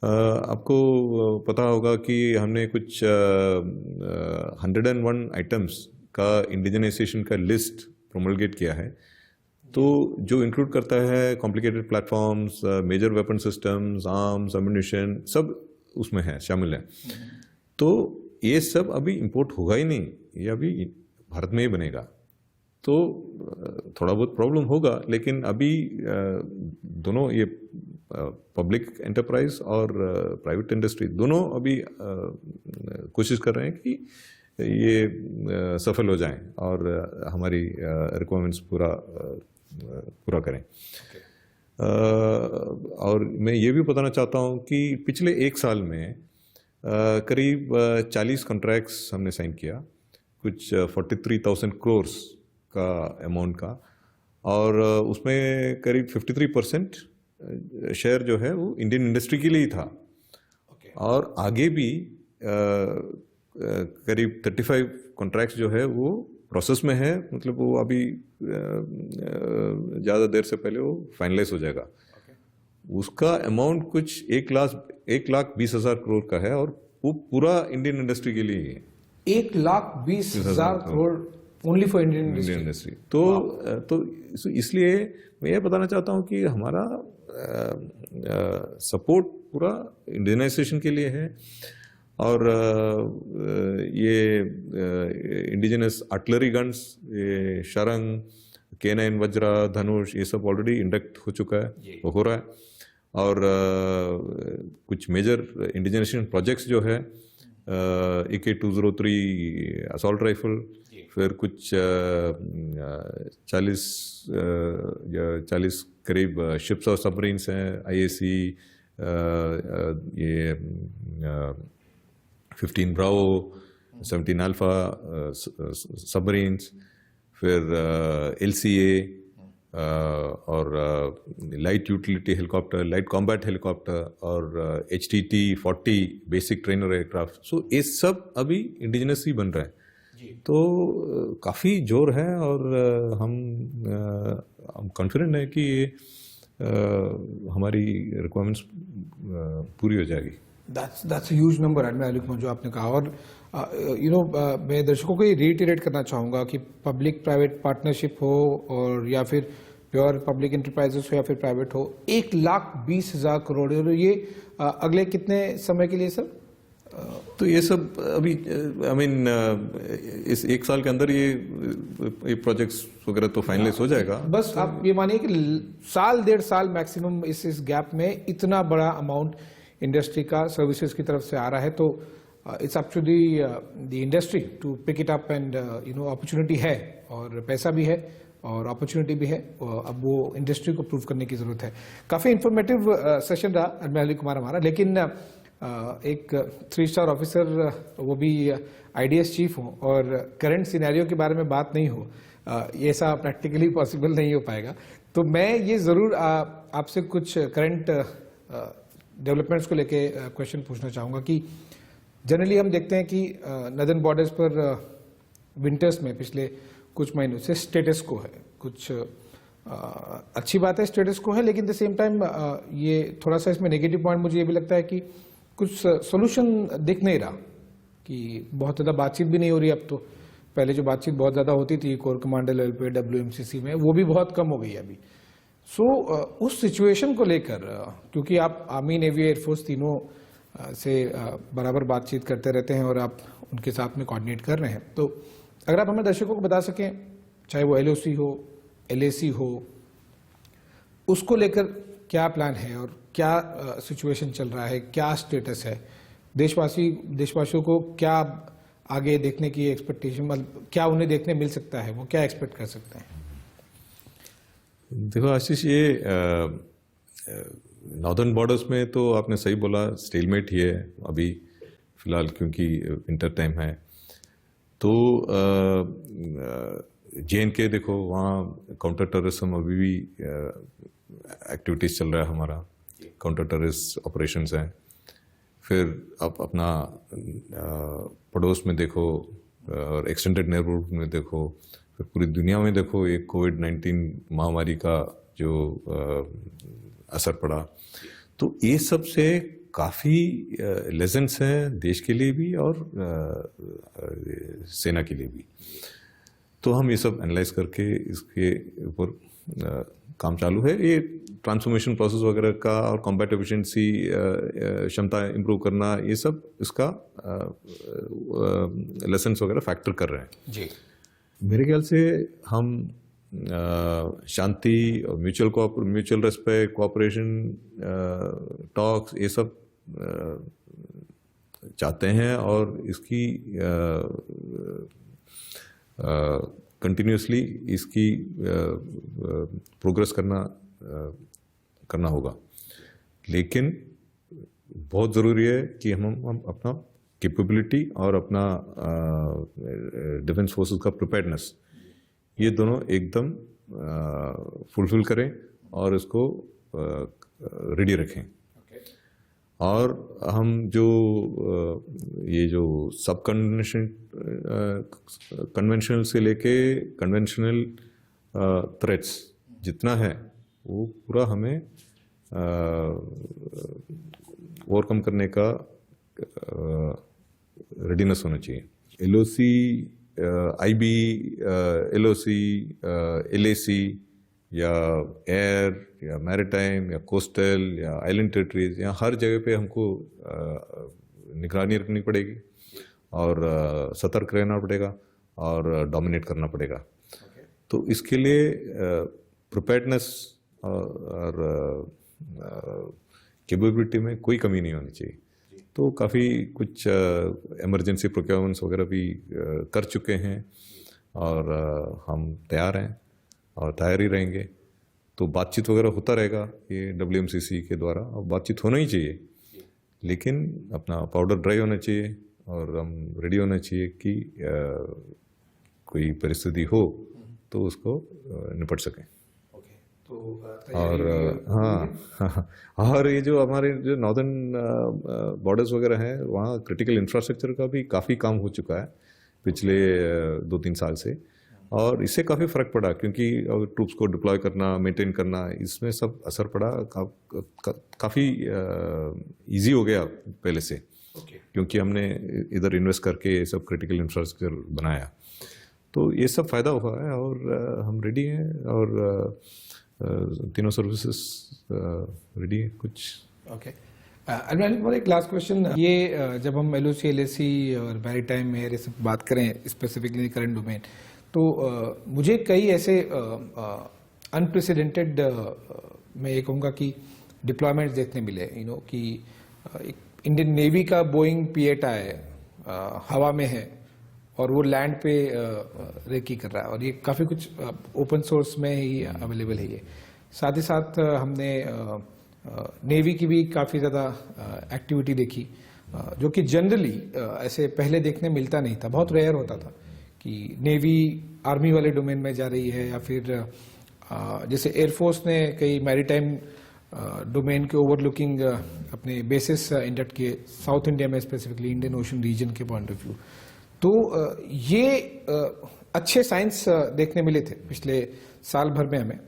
आपको पता होगा कि हमने कुछ 101 आइटम्स का इंडिजनाइजेशन का लिस्ट प्रोमलगेट किया है, तो जो इंक्लूड करता है complicated platforms, major weapon systems, arms, ammunition, सब उसमें है, शामिल है। तो ये सब अभी इंपोर्ट होगा ही नहीं, ये अभी भारत में ही बनेगा। तो थोड़ा बहुत प्रॉब्लम होगा, लेकिन अभी दोनों, ये पब्लिक एंटरप्राइज और प्राइवेट इंडस्ट्री दोनों अभी कोशिश कर रहे हैं कि ये सफल हो जाएं और हमारी रिक्वायरमेंट्स पूरा करें। और मैं ये भी बताना चाहता हूँ कि पिछले एक साल में करीब 40 कॉन्ट्रैक्ट्स हमने साइन किया, कुछ 43,000 करोड़ का अमाउंट का, और उसमें करीब 53% शेयर जो है वो इंडियन इंडस्ट्री के लिए ही था। और आगे भी करीब 35 कॉन्ट्रैक्ट्स जो है वो प्रोसेस में है, मतलब वो अभी ज़्यादा देर से पहले वो फाइनलाइज हो जाएगा। उसका अमाउंट कुछ 1,20,000 करोड़ का है, और वो पूरा इंडियन इंडस्ट्री के लिए है। 1,20,000 crore only for Indian industry. तो इसलिए मैं ये बताना चाहता हूँ कि हमारा सपोर्ट पूरा इंडियनाइजेशन के लिए है, और ये इंडिजिनस आर्टिलरी गन्स, ये शरंग, K9 वज्रा, धनुष, ये सब ऑलरेडी इंडक्ट हो चुका है, वो हो रहा है। और कुछ मेजर इंडिजिनेशन प्रोजेक्ट्स जो है, AK-203 असॉल्ट राइफल, फिर कुछ 40 करीब शिप्स और सबमरीन्स हैं, IAC, ये 15 ब्रावो, 17 अल्फा सबमरीन्स, फिर LCA, और light utility helicopter, light combat helicopter, और HTT-40 बेसिक ट्रेनर एयरक्राफ्ट। सो ये सब अभी इंडिजिनस ही बन रहा है। तो काफ़ी जोर है, और हम कॉन्फिडेंट है कि हमारी रिक्वायरमेंट्स पूरी हो जाएगी। That's huge number admiral Ali Kumar जो आपने कहा। और मैं दर्शकों को ये रिटेरेट करना चाहूंगा कि पब्लिक प्राइवेट पार्टनरशिप हो और या फिर प्योर पब्लिक इंटरप्राइजेस हो या फिर प्राइवेट हो, 1,20,000 करोड़, और ये अगले कितने समय के लिए सर? तो ये सब अभी आई मीन इस एक साल के अंदर ये प्रोजेक्ट्स वगैरह तो फाइनलाइज हो जाएगा। बस आप ये मानिए कि साल 1.5 साल मैक्सिमम इस गैप में इतना बड़ा अमाउंट इंडस्ट्री का सर्विसेज की तरफ से आ रहा है, तो it's up to the industry to pick it up and opportunity है और पैसा भी है और अपॉर्चुनिटी भी है, और अब वो इंडस्ट्री को प्रूव करने की जरूरत है। काफी इंफॉर्मेटिव सेशन रहा एडमिरल अली कुमार हमारा, लेकिन एक 3 स्टार ऑफिसर, वो भी आईडीएस चीफ हो और करंट सिनेरियो के बारे में बात नहीं हो, ये ऐसा प्रैक्टिकली पॉसिबल नहीं हो पाएगा। तो मैं ये जरूर आपसे कुछ करंट डेवलपमेंट्स को लेके क्वेश्चन पूछना चाहूंगा कि जनरली हम देखते हैं कि नदर्न बॉर्डर्स पर विंटर्स में पिछले कुछ महीनों से स्टेटस को है, कुछ अच्छी बात है स्टेटस को है, लेकिन द सेम टाइम ये थोड़ा सा इसमें नेगेटिव पॉइंट मुझे ये भी लगता है कि कुछ सोल्यूशन दिख नहीं रहा, कि बहुत ज़्यादा बातचीत भी नहीं हो रही अब तो। पहले जो बातचीत बहुत ज़्यादा होती थी कोर कमांडर लेवल पे WMCC में, वो भी बहुत कम हो गई है अभी। उस सिचुएशन को लेकर, क्योंकि आप आर्मी, नेवी, एयरफोर्स तीनों से बराबर बातचीत करते रहते हैं और आप उनके साथ में कोऑर्डिनेट कर रहे हैं, तो अगर आप हमें दर्शकों को बता सकें, चाहे वो LOC हो, LAC हो, उसको लेकर क्या प्लान है और क्या सिचुएशन चल रहा है, क्या स्टेटस है, देशवासियों को क्या आगे देखने की एक्सपेक्टेशन, मतलब क्या उन्हें देखने मिल सकता है, वो क्या एक्सपेक्ट कर सकते हैं? देखो आशीष, ये नॉर्दर्न बॉर्डर्स में तो आपने सही बोला, स्टेलमेट ही है अभी फिलहाल, क्योंकि विंटर टाइम है। तो JNK देखो, वहाँ काउंटर टेररिज्म अभी भी एक्टिविटीज चल रहा है, हमारा काउंटर टेररिस्ट ऑपरेशंस हैं। फिर आप अपना पड़ोस में देखो और एक्सटेंडेड नेबरहुड में देखो, फिर पूरी दुनिया में देखो, एक कोविड-19 महामारी का जो असर पड़ा, तो ये सब से काफ़ी लेसन्स हैं देश के लिए भी और सेना के लिए भी। तो हम ये सब एनालाइज करके इसके ऊपर काम चालू है। ये ट्रांसफॉर्मेशन प्रोसेस वगैरह का और कॉम्बैट एफिशिएंसी, क्षमता इंप्रूव करना, ये सब इसका लेसन्स वगैरह फैक्टर कर रहे हैं जी। मेरे ख्याल से हम शांति और म्यूचुअल रेस्पेक्ट, कोऑपरेशन, टॉक्स, ये सब चाहते हैं और इसकी कंटिन्यूसली इसकी प्रोग्रेस करना होगा। लेकिन बहुत ज़रूरी है कि हम अपना कैपेबिलिटी और अपना डिफेंस फोर्सेस का प्रिपेयर्डनेस, ये दोनों एकदम फुलफिल करें और इसको रेडी रखें। और हम जो ये जो सब कन्वेंशनल से लेके कन्वेंशनल थ्रेट्स जितना है, वो पूरा हमें ओवरकम करने का रेडीनेस होना चाहिए। LOC, IB, LOC, LAC या एयर या मैरिटाइम या कोस्टल या आइलैंड टेरिटरीज, यहाँ हर जगह पे हमको निगरानी रखनी पड़ेगी और सतर्क रहना पड़ेगा और डोमिनेट करना पड़ेगा। तो इसके लिए प्रिपेयर्डनेस और कैपेबिलिटी में कोई कमी नहीं होनी चाहिए। तो काफ़ी कुछ इमरजेंसी प्रोक्योरमेंट्स वगैरह भी कर चुके हैं और हम तैयार हैं और तैयार ही रहेंगे। तो बातचीत वगैरह होता रहेगा ये WMCC के द्वारा, और बातचीत होना ही चाहिए, लेकिन अपना पाउडर ड्राई होना चाहिए और हम रेडी होना चाहिए कि कोई परिस्थिति हो तो उसको निपट सकें। और हाँ, और ये जो हमारे जो नॉर्दर्न बॉर्डर्स वगैरह हैं, वहाँ क्रिटिकल इंफ्रास्ट्रक्चर का भी काफ़ी काम हो चुका है पिछले 2-3 साल से, और इससे काफ़ी फ़र्क पड़ा, क्योंकि ट्रूप्स को डिप्लॉय करना, मेंटेन करना, इसमें सब असर पड़ा। काफ़ी इजी हो गया पहले से, क्योंकि हमने इधर इन्वेस्ट करके ये सब क्रिटिकल इंफ्रास्ट्रक्चर बनाया। तो ये सब फ़ायदा हुआ है और हम रेडी हैं, और तीनों सर्विसेज रेडी हैं कुछ। ओके, एक लास्ट क्वेश्चन, ये जब हम LOC, LAC और मैरीटाइम एयर ये सब बात करें स्पेसिफिकली करंट डोमेन, तो मुझे कई ऐसे अनप्रेसिडेंटेड मैं ये कहूँगा कि डिप्लॉयमेंट्स देखने मिले, कि एक इंडियन नेवी का बोइंग P-8 है, हवा में है और वो लैंड पे रेकी कर रहा है, और ये काफ़ी कुछ ओपन सोर्स में ही अवेलेबल है ये। साथ ही साथ हमने नेवी की भी काफ़ी ज़्यादा एक्टिविटी देखी, जो कि जनरली ऐसे पहले देखने मिलता नहीं था, बहुत रेयर होता था कि नेवी आर्मी वाले डोमेन में जा रही है, या फिर जैसे एयरफोर्स ने कई मैरीटाइम डोमेन के ओवरलुकिंग अपने बेसिस इंडक्ट किए साउथ इंडिया में, स्पेसिफिकली इंडियन ओशन रीजन के पॉइंट ऑफ व्यू। तो ये अच्छे साइंस देखने मिले थे पिछले साल भर में हमें,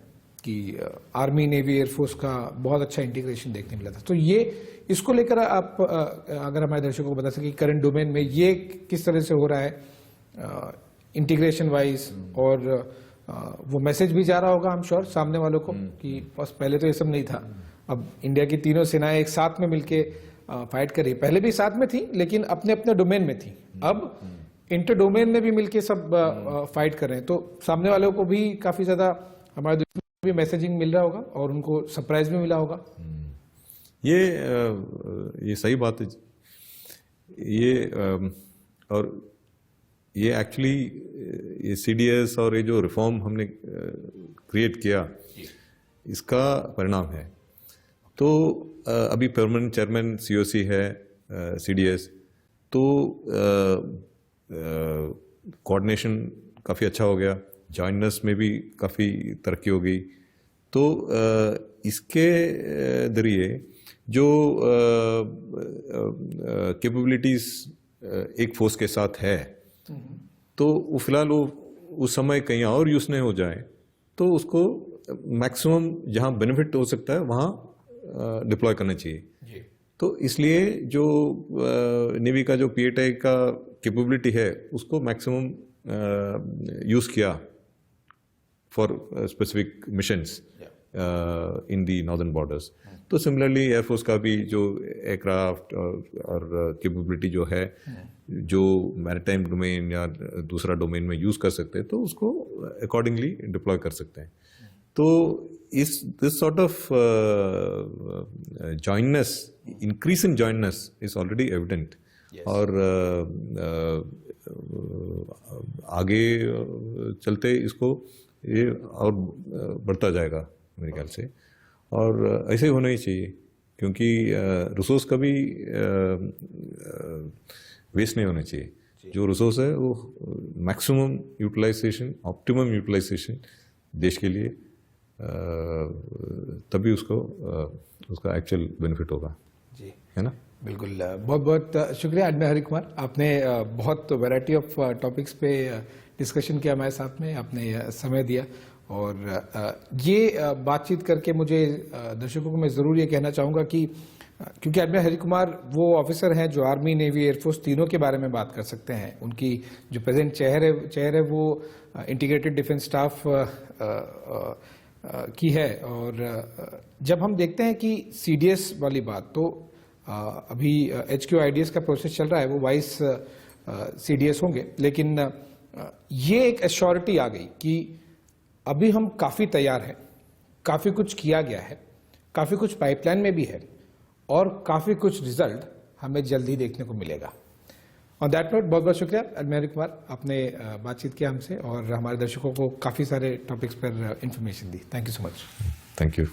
कि आर्मी, नेवी, एयरफोर्स का बहुत अच्छा इंटीग्रेशन देखने मिला था। तो ये इसको लेकर आप अगर हमारे दर्शकों को बता सकें करंट डोमेन में ये किस तरह से हो रहा है इंटीग्रेशन वाइज, और वो मैसेज भी जा रहा होगा हम श्योर सामने वालों को कि बस पहले तो ये सब नहीं था, अब इंडिया की तीनों सेनाएं एक साथ में मिलके फाइट कर रही, पहले भी साथ में थी लेकिन अपने अपने डोमेन में थी, अब इंटर डोमेन में भी मिलके सब फाइट कर रहे हैं। तो सामने वालों को भी काफी ज्यादा हमारे दुश्मन को भी मैसेजिंग मिल रहा होगा और उनको सरप्राइज भी मिला होगा। ये सही बात है। और ये एक्चुअली ये CDS और ये जो रिफॉर्म हमने क्रिएट किया, इसका परिणाम है। तो अभी परमानेंट चेयरमैन COC है CDS, तो कोऑर्डिनेशन काफ़ी अच्छा हो गया, जॉइनर्स में भी काफ़ी तरक्की हो गई। तो इसके जरिए जो कैपेबिलिटीज़ एक फोर्स के साथ है, तो वो फिलहाल वो उस समय कहीं और यूज नहीं हो जाए, तो उसको मैक्सिमम जहाँ बेनिफिट हो सकता है वहाँ डिप्लॉय करना चाहिए। तो इसलिए जो नेवी का जो P-8 का कैपेबिलिटी है उसको मैक्सिमम यूज किया for specific missions in the northern borders. तो सिमिलरली एयरफोर्स का भी जो एयरक्राफ्ट और कैपेबिलिटी जो है, जो मैरीटाइम डोमेन या दूसरा डोमेन में यूज कर सकते हैं, तो उसको अकॉर्डिंगली डिप्लॉय कर सकते हैं। तो this sort of jointness, increase in jointness is already evident, और आगे चलते इसको ये और बढ़ता जाएगा मेरे ख्याल से, और ऐसे ही होना ही चाहिए, क्योंकि रिसोर्स कभी वेस्ट नहीं होना चाहिए। जो रिसोर्स है वो मैक्सिमम यूटिलाइजेशन, ऑप्टिमम यूटिलाइजेशन देश के लिए, तभी उसका एक्चुअल बेनिफिट होगा जी, है ना। बिल्कुल, बहुत बहुत शुक्रिया एडमिरल हरि कुमार, आपने बहुत वैरायटी ऑफ टॉपिक्स पे डिस्कशन किया हमारे साथ में, आपने समय दिया, और ये बातचीत करके मुझे दर्शकों को मैं ज़रूर ये कहना चाहूँगा कि क्योंकि एडमिरल हरि कुमार वो ऑफिसर हैं जो आर्मी, नेवी, एयरफोर्स तीनों के बारे में बात कर सकते हैं। उनकी जो प्रेजेंट चेयर है वो इंटीग्रेटेड डिफेंस स्टाफ की है, और जब हम देखते हैं कि CDS वाली बात, तो अभी HQIDS का प्रोसेस चल रहा है, वो वाइस CDS होंगे, लेकिन ये एक एश्योरिटी आ गई कि अभी हम काफ़ी तैयार हैं, काफ़ी कुछ किया गया है, काफ़ी कुछ पाइपलाइन में भी है, और काफ़ी कुछ रिजल्ट हमें जल्दी देखने को मिलेगा। ऑन दैट नोट, बहुत बहुत शुक्रिया एडमिरल हरि कुमार, आपने बातचीत किया हमसे और हमारे दर्शकों को काफ़ी सारे टॉपिक्स पर information the. Thank you so much. Thank you.